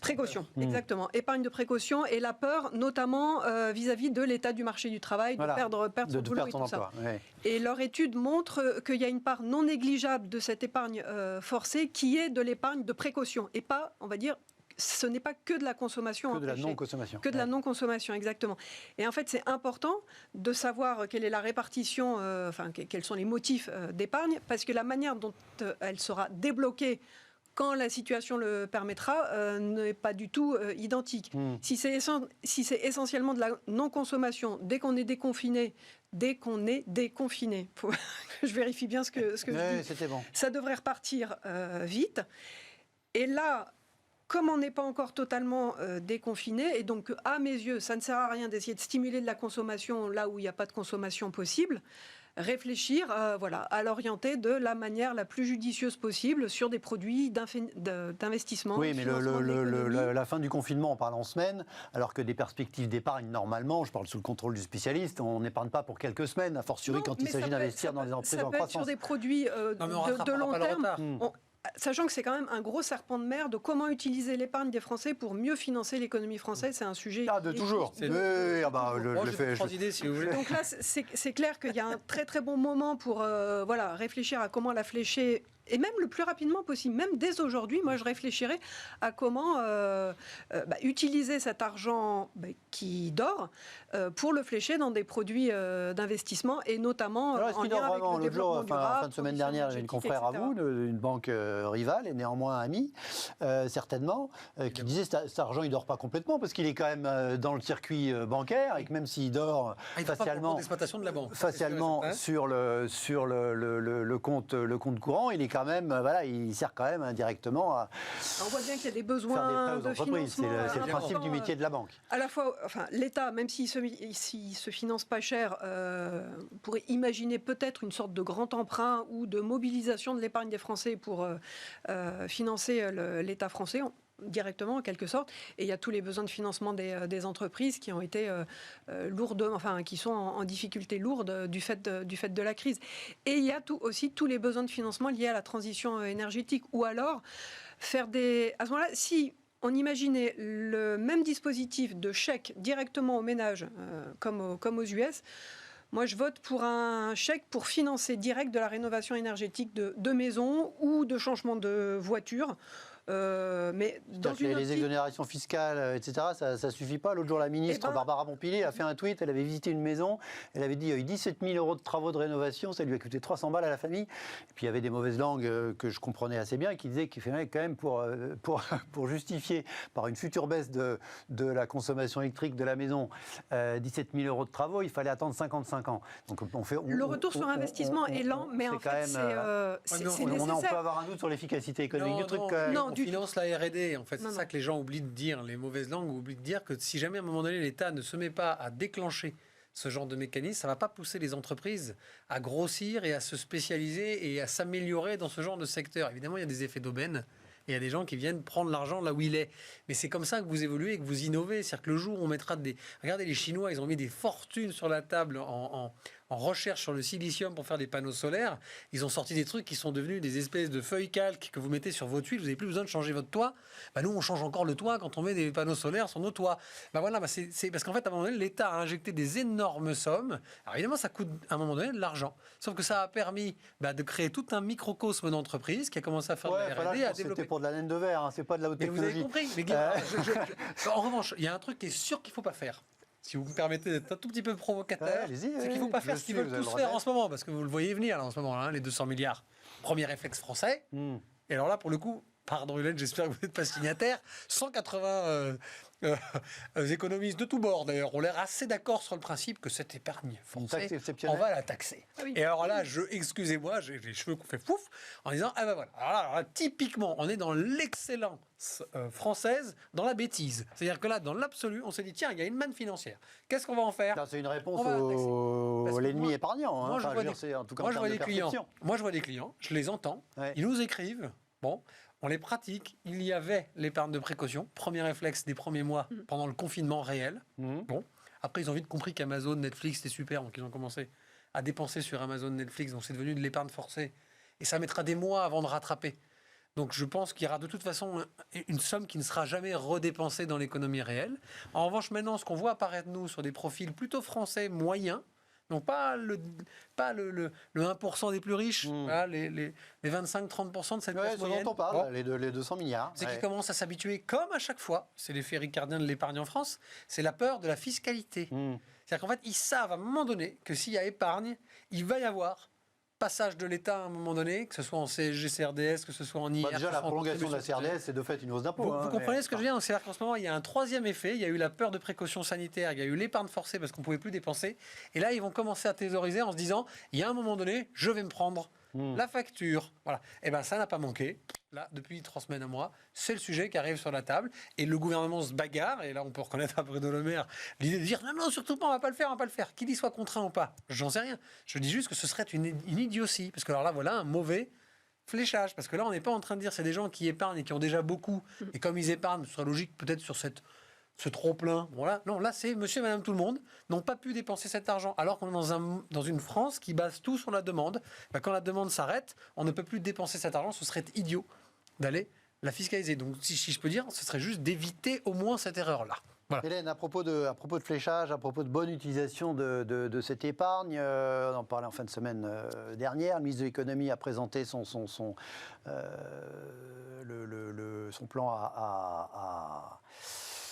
Précaution, exactement. Épargne de précaution et la peur, notamment vis-à-vis de l'état du marché du travail, de perdre son boulot et tout ça. Ouais. Et leur étude montre qu'il y a une part non négligeable de cette épargne forcée qui est de l'épargne de précaution et pas, on va dire, ce n'est pas que de la consommation. Que de la non-consommation. Que de la non-consommation, exactement. Et en fait, c'est important de savoir quelle est la répartition, quels sont les motifs d'épargne, parce que la manière dont elle sera débloquée quand la situation le permettra, n'est pas du tout identique. Si c'est essentiellement de la non-consommation, dès qu'on est déconfiné, faut que je vérifie bien ce que je dis, c'était bon. Ça devrait repartir vite. Et là, comme on n'est pas encore totalement déconfiné, et donc à mes yeux, ça ne sert à rien d'essayer de stimuler de la consommation là où il n'y a pas de consommation possible, réfléchir à l'orienter de la manière la plus judicieuse possible sur des produits d'investissement. Oui, mais la fin du confinement, on parle en semaines, alors que des perspectives d'épargne, normalement, je parle sous le contrôle du spécialiste, on n'épargne pas pour quelques semaines, a fortiori quand il s'agit d'investir dans des entreprises en croissance. Ça peut être sur des produits de long terme. Sachant que c'est quand même un gros serpent de mer de comment utiliser l'épargne des Français pour mieux financer l'économie française, c'est un sujet... de toujours. J'ai trois idées, si vous voulez. Donc là, c'est clair qu'il y a un très très bon moment pour réfléchir à comment la flécher, et même le plus rapidement possible, même dès aujourd'hui, moi je réfléchirais à comment utiliser cet argent qui dort pour le flécher dans des produits d'investissement, et notamment en lien avec le développement durable. Fin de semaine dernière, j'ai une confrère à vous, une banque rivale et néanmoins amie, certainement, qui disait que cet argent il dort pas complètement parce qu'il est quand même dans le circuit bancaire et que même s'il dort facialement sur le compte courant, il est quand même, il sert quand même indirectement à... On voit bien qu'il y a des besoins de financement. C'est le principe du métier de la banque. À la fois, l'État, même s'il se finance pas cher, pourrait imaginer peut-être une sorte de grand emprunt ou de mobilisation de l'épargne des Français pour financer l'État français directement en quelque sorte, et il y a tous les besoins de financement des entreprises qui ont été qui sont en difficulté lourde du fait de la crise. Et il y a aussi tous les besoins de financement liés à la transition énergétique, ou alors faire à ce moment-là, si on imaginait le même dispositif de chèque directement aux ménages comme aux US, moi, je vote pour un chèque pour financer direct de la rénovation énergétique de maisons ou de changement de voiture. Mais dans les exonérations fiscales, etc., ça suffit pas. L'autre jour, la ministre Barbara Pompili a fait un tweet. Elle avait visité une maison. Elle avait dit qu'il y a eu 17 000 euros de travaux de rénovation. Ça lui a coûté 300 balles à la famille. Et puis il y avait des mauvaises langues que je comprenais assez bien, qui disaient qu'il fallait quand même pour justifier par une future baisse de la consommation électrique de la maison 17 000 euros de travaux, il fallait attendre 55 ans. Donc le retour sur investissement est lent, mais en fait c'est nécessaire. On peut avoir un doute sur l'efficacité économique du truc. On finance la R&D, en fait. C'est ça que les gens oublient de dire, les mauvaises langues oublient de dire que si jamais à un moment donné l'État ne se met pas à déclencher ce genre de mécanisme, ça ne va pas pousser les entreprises à grossir et à se spécialiser et à s'améliorer dans ce genre de secteur. Évidemment, il y a des effets d'aubaine. Et il y a des gens qui viennent prendre l'argent là où il est. Mais c'est comme ça que vous évoluez et que vous innovez. C'est-à-dire que le jour où on mettra Regardez, les Chinois, ils ont mis des fortunes sur la table en recherche sur le silicium pour faire des panneaux solaires. Ils ont sorti des trucs qui sont devenus des espèces de feuilles calques que vous mettez sur vos tuiles. Vous n'avez plus besoin de changer votre toit. Nous, on change encore le toit quand on met des panneaux solaires sur nos toits. C'est parce qu'en fait, à un moment donné, l'État a injecté des énormes sommes. Alors évidemment, ça coûte à un moment donné de l'argent. Sauf que ça a permis de créer tout un microcosme d'entreprise qui a commencé à faire de la R&D, à développer. C'était pour de la laine de verre, c'est pas de la haute technologie. Vous avez compris. Mais en revanche, il y a un truc qui est sûr qu'il ne faut pas faire. Si vous me permettez d'être un tout petit peu provocateur, c'est qu'il ne faut pas faire ce qu'ils veulent tous faire en ce moment, parce que vous le voyez venir là, en ce moment, les 200 milliards. Premier réflexe français. Et alors là, pour le coup, pardon Hélène, j'espère que vous n'êtes pas signataire, 180 économistes de tous bords d'ailleurs ont l'air assez d'accord sur le principe que cette épargne française, on va la taxer. Ah oui. Et alors là, excusez-moi, j'ai les cheveux qu'on fait pouf, en disant, ah ben voilà, alors là, typiquement, on est dans l'excellence française, dans la bêtise. C'est-à-dire que là, dans l'absolu, on s'est dit, tiens, il y a une manne financière. Qu'est-ce qu'on va en faire? C'est une réponse On va la taxer. Parce à que l'ennemi moi- épargnant. moi, je vois des- c'est en tout cas Moi, en je termes vois de des clients. perception. Moi, je vois des clients, je les entends, Ouais. ils nous écrivent, bon, on les pratique. Il y avait l'épargne de précaution, premier réflexe des premiers mois pendant le confinement réel. Mhm. Bon, après, ils ont vite compris qu'Amazon, Netflix, c'était super, donc ils ont commencé à dépenser sur Amazon, Netflix, donc c'est devenu de l'épargne forcée. Et ça mettra des mois avant de rattraper. Donc je pense qu'il y aura de toute façon une somme qui ne sera jamais redépensée dans l'économie réelle. En revanche, maintenant, ce qu'on voit apparaître, nous, sur des profils plutôt français moyens, donc pas le 1% des plus riches, voilà, les 25-30% de cette Ouais, classe ce dont moyenne. on parle, Bon. les 200 milliards. C'est Ouais. qu'ils commencent à s'habituer, comme à chaque fois, c'est l'effet ricardien de l'épargne en France, c'est la peur de la fiscalité. Mhm. C'est-à-dire qu'en fait, ils savent à un moment donné que s'il y a épargne, il va y avoir passage de l'État à un moment donné, que ce soit en CSG, CRDS, que ce soit en IR. Bah, déjà, que ce la soit en prolongation de la contribution CRDS, c'est de fait une hausse d'impôt. vous comprenez ce que je veux dire? C'est-à-dire qu'en ce moment, il y a un troisième effet. Il y a eu la peur de précaution sanitaire, il y a eu l'épargne forcée parce qu'on ne pouvait plus dépenser. Et là, ils vont commencer à thésauriser en se disant, il y a un moment donné, je vais me prendre la facture. Voilà. Et bien, ça n'a pas manqué. Là, depuis 3 semaines, un mois, c'est le sujet qui arrive sur la table. Et le gouvernement se bagarre. Et là, on peut reconnaître à Bruno Le Maire l'idée de dire, non, surtout pas, on ne va pas le faire, on va pas le faire. Qu'il y soit contraint ou pas, j'en sais rien. Je dis juste que ce serait une idiotie. Parce que alors là, voilà un mauvais fléchage, parce que là on n'est pas en train de dire c'est des gens qui épargnent et qui ont déjà beaucoup, et comme ils épargnent, ce serait logique peut-être sur ce trop-plein. Voilà. Non, là c'est monsieur et madame tout le monde n'ont pas pu dépenser cet argent, alors qu'on est dans une France qui base tout sur la demande. Ben, quand la demande s'arrête, on ne peut plus dépenser cet argent, ce serait idiot d'aller la fiscaliser. Donc si je peux dire, ce serait juste d'éviter au moins cette erreur-là. Voilà. Hélène, à propos de fléchage, à propos de bonne utilisation de cette épargne, on en parlait en fin de semaine dernière, le ministre de l'économie a présenté son plan à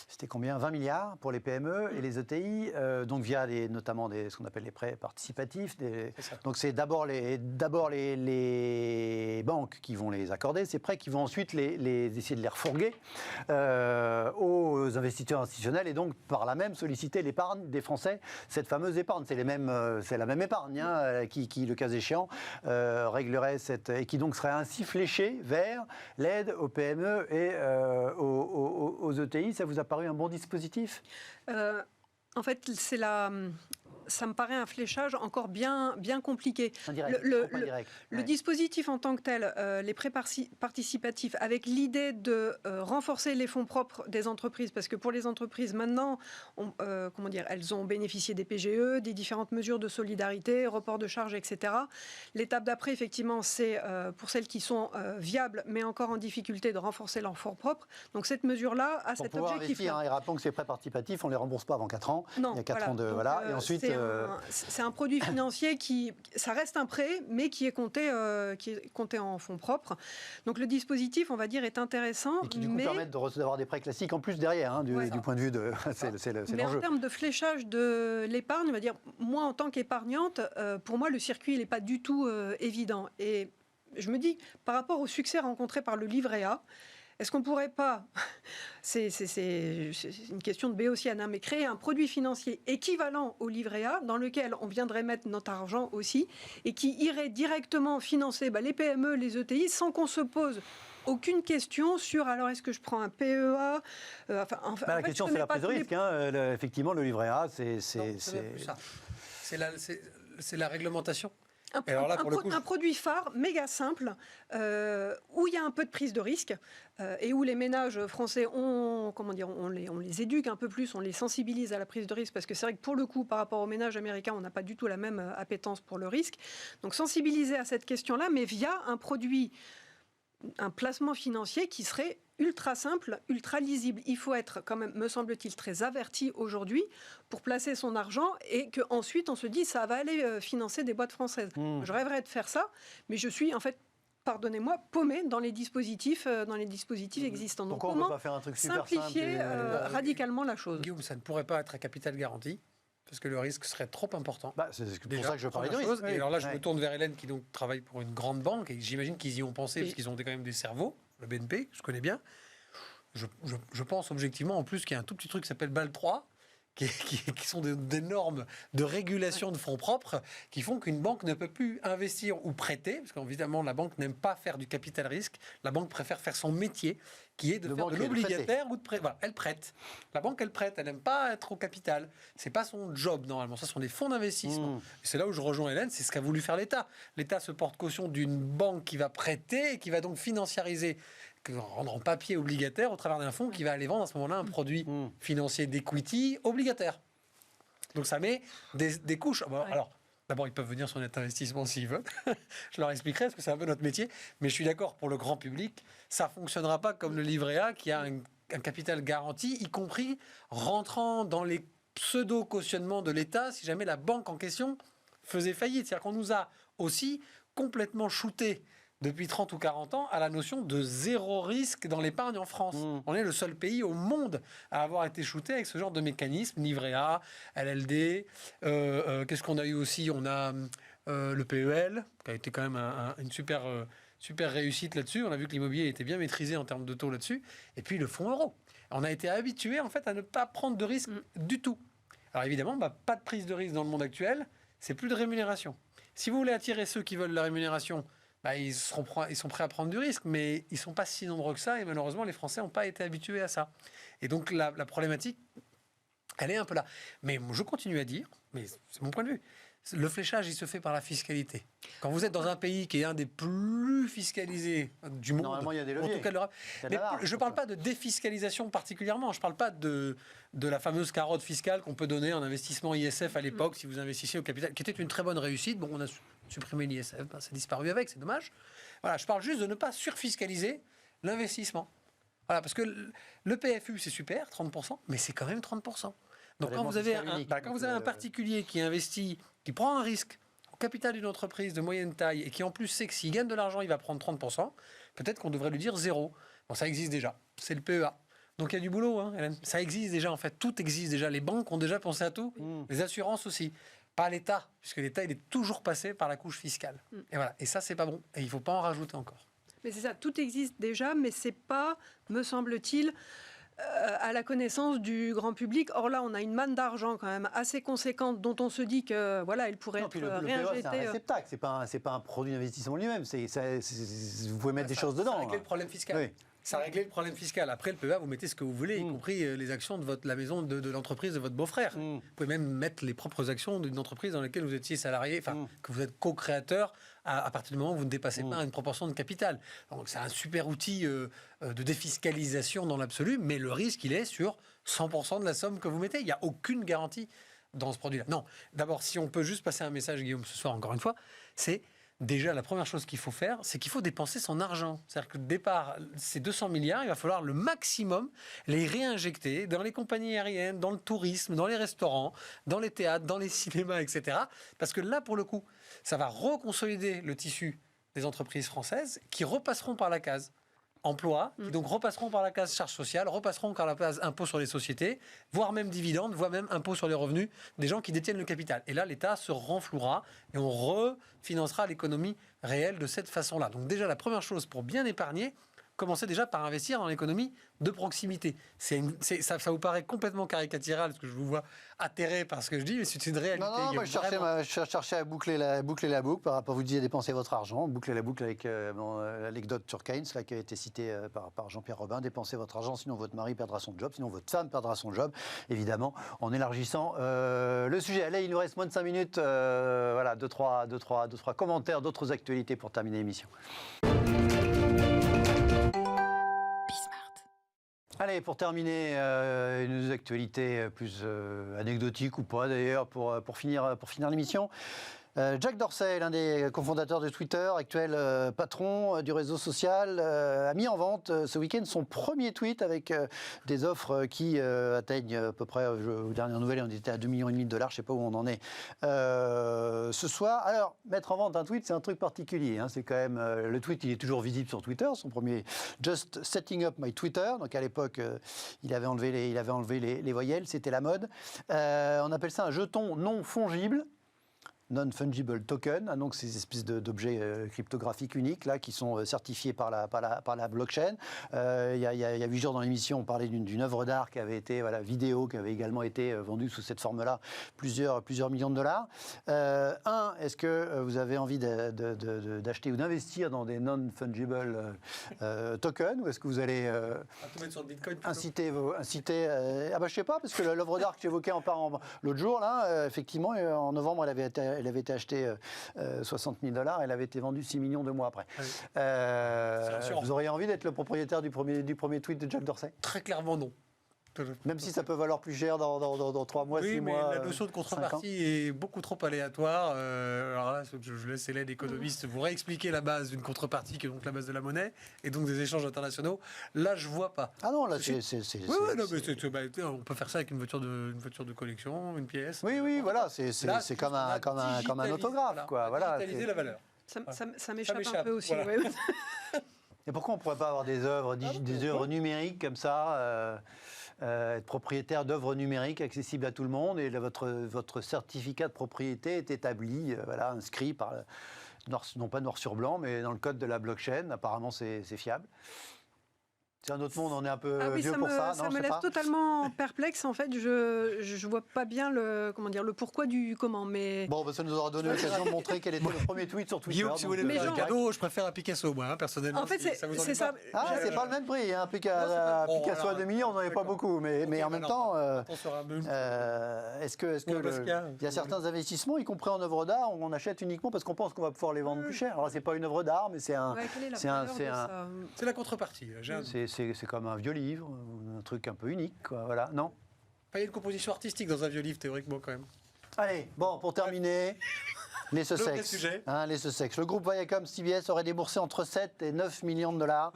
c'était combien? 20 milliards pour les PME et les ETI, donc via notamment ce qu'on appelle les prêts participatifs. Donc c'est d'abord les banques qui vont les accorder, ces prêts qui vont ensuite essayer de les refourguer aux investisseurs institutionnels et donc par là même solliciter l'épargne des Français, cette fameuse épargne. C'est la même épargne qui, le cas échéant, réglerait et qui donc serait ainsi fléchée vers l'aide aux PME et aux ETI. Ça vous a paru un bon dispositif? En fait, ça me paraît un fléchage encore bien compliqué. Indirect, Le dispositif en tant que tel, les prêts participatifs, avec l'idée de renforcer les fonds propres des entreprises, parce que pour les entreprises, maintenant, elles ont bénéficié des PGE, des différentes mesures de solidarité, report de charges, etc. L'étape d'après, effectivement, c'est pour celles qui sont viables, mais encore en difficulté, de renforcer leurs fonds propres. Donc cette mesure-là a cet objectif-là. Et rappelons que ces prêts participatifs, on ne les rembourse pas avant 4 ans. Non, il y a 4 voilà. ans de... Donc, voilà. Et ensuite... C'est un produit financier ça reste un prêt, mais qui est compté en fonds propres. Donc le dispositif, on va dire, est intéressant. Et qui du coup permettent d'avoir des prêts classiques en plus derrière, du point de vue de... c'est l'enjeu. Mais en termes de fléchage de l'épargne, on va dire, moi en tant qu'épargnante, pour moi le circuit n'est pas du tout évident. Et je me dis, par rapport au succès rencontré par le livret A, est-ce qu'on ne pourrait pas, c'est une question de béotienne, mais créer un produit financier équivalent au livret A dans lequel on viendrait mettre notre argent aussi et qui irait directement financer les PME, les ETI sans qu'on se pose aucune question sur alors est-ce que je prends un PEA la question c'est la prise de risque. Effectivement, le livret A, c'est la réglementation. Un produit phare, méga simple, où il y a un peu de prise de risque et où les ménages français on les éduque un peu plus, on les sensibilise à la prise de risque, parce que c'est vrai que pour le coup, par rapport aux ménages américains, on n'a pas du tout la même appétence pour le risque. Donc sensibiliser à cette question-là, mais via un placement financier qui serait ultra simple, ultra lisible. Il faut être quand même, me semble-t-il, très averti aujourd'hui pour placer son argent et qu'ensuite on se dit ça va aller financer des boîtes françaises. Je rêverais de faire ça, mais je suis en fait, pardonnez-moi, paumé dans les dispositifs existants. Donc on ne peut pas faire un truc super simplifier radicalement la chose. Guillaume, ça ne pourrait pas être à capital garanti, parce que le risque serait trop important. C'est pour ça que je parlais de risque. Et alors là, je me tourne vers Hélène, qui donc travaille pour une grande banque, et j'imagine qu'ils y ont pensé, parce qu'ils ont quand même des cerveaux, le BNP, je connais bien. je pense objectivement en plus qu'il y a un tout petit truc qui s'appelle BAL 3, qui sont des normes de régulation de fonds propres qui font qu'une banque ne peut plus investir ou prêter, parce qu'évidemment la banque n'aime pas faire du capital risque, la banque préfère faire son métier, qui est de faire de l'obligataire ou de prêt. Voilà, elle prête. La banque, elle prête, elle n'aime pas être au capital. C'est pas son job normalement, ça sont des fonds d'investissement. C'est là où je rejoins Hélène, c'est ce qu'a voulu faire l'État. L'État se porte caution d'une banque qui va prêter et qui va donc financiariser, rendre en papier obligataire au travers d'un fonds qui va aller vendre à ce moment-là un produit financier d'equity obligataire. Donc ça met des couches. Alors, d'abord, ils peuvent venir sur notre investissement s'ils veulent. Je leur expliquerai, parce que c'est un peu notre métier. Mais je suis d'accord, pour le grand public, ça ne fonctionnera pas comme le livret A qui a un capital garanti, y compris rentrant dans les pseudo-cautionnements de l'État si jamais la banque en question faisait faillite. C'est-à-dire qu'on nous a aussi complètement shooté depuis 30 ou 40 ans à la notion de zéro risque dans l'épargne en France. On est le seul pays au monde à avoir été shooté avec ce genre de mécanisme, livret A, LLD. Qu'est-ce qu'on a eu aussi? On a le PEL, qui a été quand même une super réussite là-dessus. On a vu que l'immobilier était bien maîtrisé en termes de taux là-dessus. Et puis le fonds euro. On a été habitué en fait à ne pas prendre de risque du tout. Alors évidemment, pas de prise de risque dans le monde actuel, c'est plus de rémunération. Si vous voulez attirer ceux qui veulent la rémunération, ils sont prêts à prendre du risque, mais ils ne sont pas si nombreux que ça, et malheureusement, les Français n'ont pas été habitués à ça. Et donc, la problématique, elle est un peu là. Mais je continue à dire, mais c'est mon point de vue, le fléchage, il se fait par la fiscalité. Quand vous êtes dans un pays qui est un des plus fiscalisés du monde, normalement, il y a des leviers. en tout cas de l'Europe, je ne parle pas de défiscalisation particulièrement, je ne parle pas de la fameuse carotte fiscale qu'on peut donner en investissement ISF à l'époque, si vous investissiez au capital, qui était une très bonne réussite. Bon, on a supprimé l'ISF, c'est disparu avec, c'est dommage. Voilà, je parle juste de ne pas surfiscaliser l'investissement. Voilà, parce que le PFU, c'est super, 30%, mais c'est quand même 30%. Donc quand vous avez un particulier qui investit, qui prend un risque au capital d'une entreprise de moyenne taille et qui en plus sait que s'il gagne de l'argent, il va prendre 30%, peut-être qu'on devrait lui dire 0. Bon, ça existe déjà, c'est le PEA. Donc il y a du boulot, hein, Hélène. Ça existe déjà en fait, tout existe déjà. Les banques ont déjà pensé à tout, les assurances aussi. Pas l'État, puisque l'État il est toujours passé par la couche fiscale. Et voilà, et ça c'est pas bon, et il ne faut pas en rajouter encore. Mais c'est ça, tout existe déjà, mais c'est pas, me semble-t-il, à la connaissance du grand public. Or là, on a une manne d'argent quand même assez conséquente dont on se dit que voilà, elle pourrait être réinjectée. C'est un réceptacle, c'est pas un produit d'investissement lui-même. Vous pouvez mettre des choses dedans. Ça règle le problème fiscal. Oui. Ça a réglé le problème fiscal. Après, le PEA, vous mettez ce que vous voulez, y compris les actions de la maison de l'entreprise de votre beau-frère. Vous pouvez même mettre les propres actions d'une entreprise dans laquelle vous étiez salarié, que vous êtes co-créateur à partir du moment où vous ne dépassez pas une proportion de capital. Donc, c'est un super outil de défiscalisation dans l'absolu, mais le risque, il est sur 100% de la somme que vous mettez. Il n'y a aucune garantie dans ce produit-là. Non, d'abord, si on peut juste passer un message, Guillaume, ce soir, encore une fois, c'est... Déjà, la première chose qu'il faut faire, c'est qu'il faut dépenser son argent. C'est-à-dire que le départ, c'est 200 milliards, il va falloir le maximum les réinjecter dans les compagnies aériennes, dans le tourisme, dans les restaurants, dans les théâtres, dans les cinémas, etc. Parce que là, pour le coup, ça va reconsolider le tissu des entreprises françaises qui repasseront par la case emploi, qui donc repasseront par la case charges sociales, repasseront par la case impôt sur les sociétés, voire même dividendes, voire même impôt sur les revenus des gens qui détiennent le capital. Et là, l'État se renflouera et on refinancera l'économie réelle de cette façon-là. Donc déjà, la première chose pour bien épargner, commencez déjà par investir dans l'économie de proximité. Ça vous paraît complètement caricatural, parce que je vous vois atterré par ce que je dis, mais c'est une réalité. Non, moi je cherchais à boucler la boucle par rapport, vous disiez dépenser votre argent, boucler la boucle avec l'anecdote sur Keynes, là, qui a été citée par Jean-Pierre Robin, dépensez votre argent, sinon votre mari perdra son job, sinon votre femme perdra son job, évidemment, en élargissant le sujet. Allez, il nous reste moins de 5 minutes, voilà, deux, trois commentaires, d'autres actualités pour terminer l'émission. Allez, pour terminer, une actualité plus anecdotique ou pas d'ailleurs, pour finir l'émission. Jack Dorsey, l'un des cofondateurs de Twitter, actuel patron du réseau social, a mis en vente ce week-end son premier tweet avec des offres qui atteignent à peu près, aux dernières nouvelles, on était à 2,5 millions de dollars, je ne sais pas où on en est ce soir. Alors, mettre en vente un tweet, c'est un truc particulier. Hein, c'est quand même, le tweet, il est toujours visible sur Twitter, son premier « Just setting up my Twitter ». Donc à l'époque, il avait enlevé les voyelles, c'était la mode. On appelle ça un jeton non fongible. non-fungible tokens, donc ces espèces d'objets cryptographiques uniques là, qui sont certifiés par la blockchain. Il y a 8 jours dans l'émission, on parlait d'une œuvre d'art qui avait été vidéo, qui avait également été vendue sous cette forme-là, plusieurs millions de dollars. Est-ce que vous avez envie d'acheter ou d'investir dans des non-fungible tokens, ou est-ce que vous allez inciter je sais pas, parce que l'œuvre d'art que j'évoquais l'autre jour, là, effectivement, en novembre, elle avait été achetée 60 000 $, elle avait été vendue 6 millions 2 mois après. Vous auriez envie d'être le propriétaire du premier tweet de Jack Dorsey? Très clairement, non. Même si ça peut valoir plus cher dans 3 mois, 6 mois. Oui, mais la notion de contrepartie est beaucoup trop aléatoire. Alors là, je laisse Hélène, économiste, vous réexpliquer la base d'une contrepartie, qui est donc la base de la monnaie, et donc des échanges internationaux. Là, je vois pas. Ah non, là, on peut faire ça avec une voiture de collection, une pièce. Oui, voilà, c'est comme un autographe, quoi. Voilà, digitaliser la valeur. Ça m'échappe un peu aussi. Voilà. Ouais. Et pourquoi on ne pourrait pas avoir des œuvres numériques comme ça, être propriétaire d'œuvres numériques accessibles à tout le monde, et votre certificat de propriété est établi, inscrit non pas noir sur blanc, mais dans le code de la blockchain. Apparemment, c'est fiable. C'est un autre monde, on est un peu vieux pour ça. Ça me laisse totalement perplexe. En fait, je vois pas bien le pourquoi du comment. Mais bon, ça nous aura donné l'occasion de montrer quel était le premier tweet sur Twitter. Guillaume, si vous voulez me faire un cadeau, je préfère un Picasso, moi, personnellement. En fait, c'est ça. C'est pas le même prix. Un Picasso à 2 millions, on n'en avait pas beaucoup. Mais en même temps, est-ce que il y a certains investissements, y compris en œuvres d'art, où on achète uniquement parce qu'on pense qu'on va pouvoir les vendre plus cher? Alors, c'est pas une œuvre d'art, mais c'est la contrepartie. C'est comme un vieux livre, un truc un peu unique, quoi. Voilà, non? Il y a une composition artistique dans un vieux livre, théoriquement, quand même. Allez, bon, pour terminer, les Sussex. Les Sussex. Le groupe Viacom-CBS aurait déboursé entre 7 et 9 millions de dollars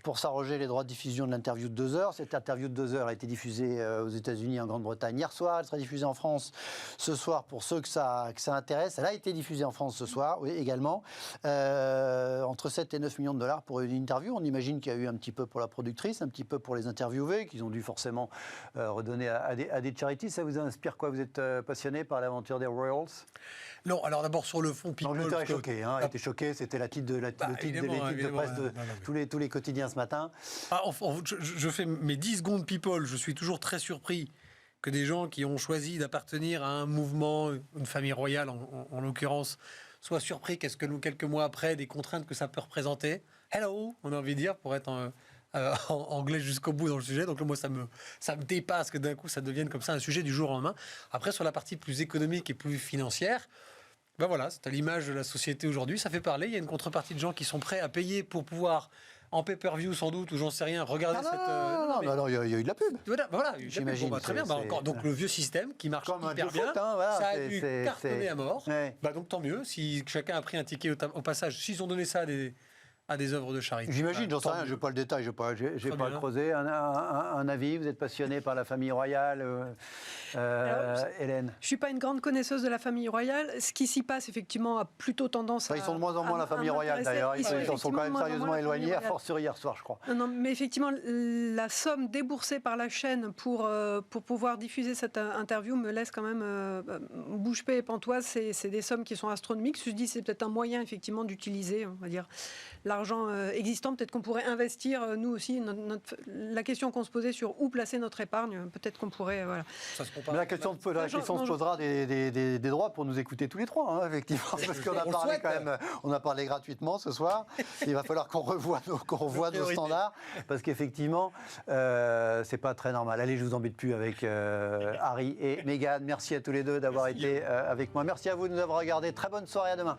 pour s'arroger les droits de diffusion de l'interview de 2 heures. Cette interview de 2 heures a été diffusée aux États-Unis et en Grande-Bretagne hier soir. Elle sera diffusée en France ce soir pour ceux que ça intéresse. Elle a été diffusée en France ce soir, oui, également. Entre 7 et 9 millions de dollars pour une interview. On imagine qu'il y a eu un petit peu pour la productrice, un petit peu pour les interviewés, qu'ils ont dû forcément redonner à des charities. Ça vous inspire quoi? Vous êtes passionné par l'aventure des Royals? Non, alors d'abord sur le fond, l'Angleterre est choqué, elle était choquée, c'était le titre de presse de tous les quotidiens ce matin. Je fais mes 10 secondes people, je suis toujours très surpris que des gens qui ont choisi d'appartenir à un mouvement, une famille royale en l'occurrence, soient surpris quelques mois après, des contraintes que ça peut représenter. Hello, on a envie de dire, pour être anglais jusqu'au bout dans le sujet. Donc moi, ça me dépasse que d'un coup, ça devienne comme ça un sujet du jour au lendemain. Après, sur la partie plus économique et plus financière, c'est à l'image de la société aujourd'hui, ça fait parler. Il y a une contrepartie de gens qui sont prêts à payer pour pouvoir, en pay-per-view sans doute, ou j'en sais rien, regarder Non, il y a eu de la pub. Voilà, j'imagine. Très bien. Donc le vieux système qui marche hyper bien, ça a dû cartonner à mort. Ouais. Donc tant mieux. Si chacun a pris un ticket au passage, s'ils ont donné ça à des œuvres de charité. J'imagine, j'en sais rien, je n'ai pas le détail, je n'ai pas creusé. Un avis, vous êtes passionné par la famille royale, Hélène? Je ne suis pas une grande connaisseuse de la famille royale. Ce qui s'y passe, effectivement, a plutôt tendance à... Ils sont de moins en moins la famille royale, d'ailleurs. Ils sont quand même sérieusement éloignés, à fortiori hier soir, je crois. Non, mais effectivement, la somme déboursée par la chaîne pour pouvoir diffuser cette interview me laisse quand même bouche bée et pantoise. C'est des sommes qui sont astronomiques. Je dis, c'est peut-être un moyen, effectivement, d'utiliser, on va dire, l'argent existant. Peut-être qu'on pourrait investir, nous aussi, la question qu'on se posait sur où placer notre épargne, peut-être qu'on pourrait... Voilà. Mais la question se posera des droits pour nous écouter tous les trois, effectivement, parce qu'on a parlé quand même, on a parlé gratuitement ce soir. Il va falloir qu'on revoie nos standards, parce qu'effectivement, c'est pas très normal. Allez, je vous embête plus avec Harry et Meghan. Merci à tous les deux d'avoir été avec moi. Merci à vous de nous avoir regardés. Très bonne soirée, à demain.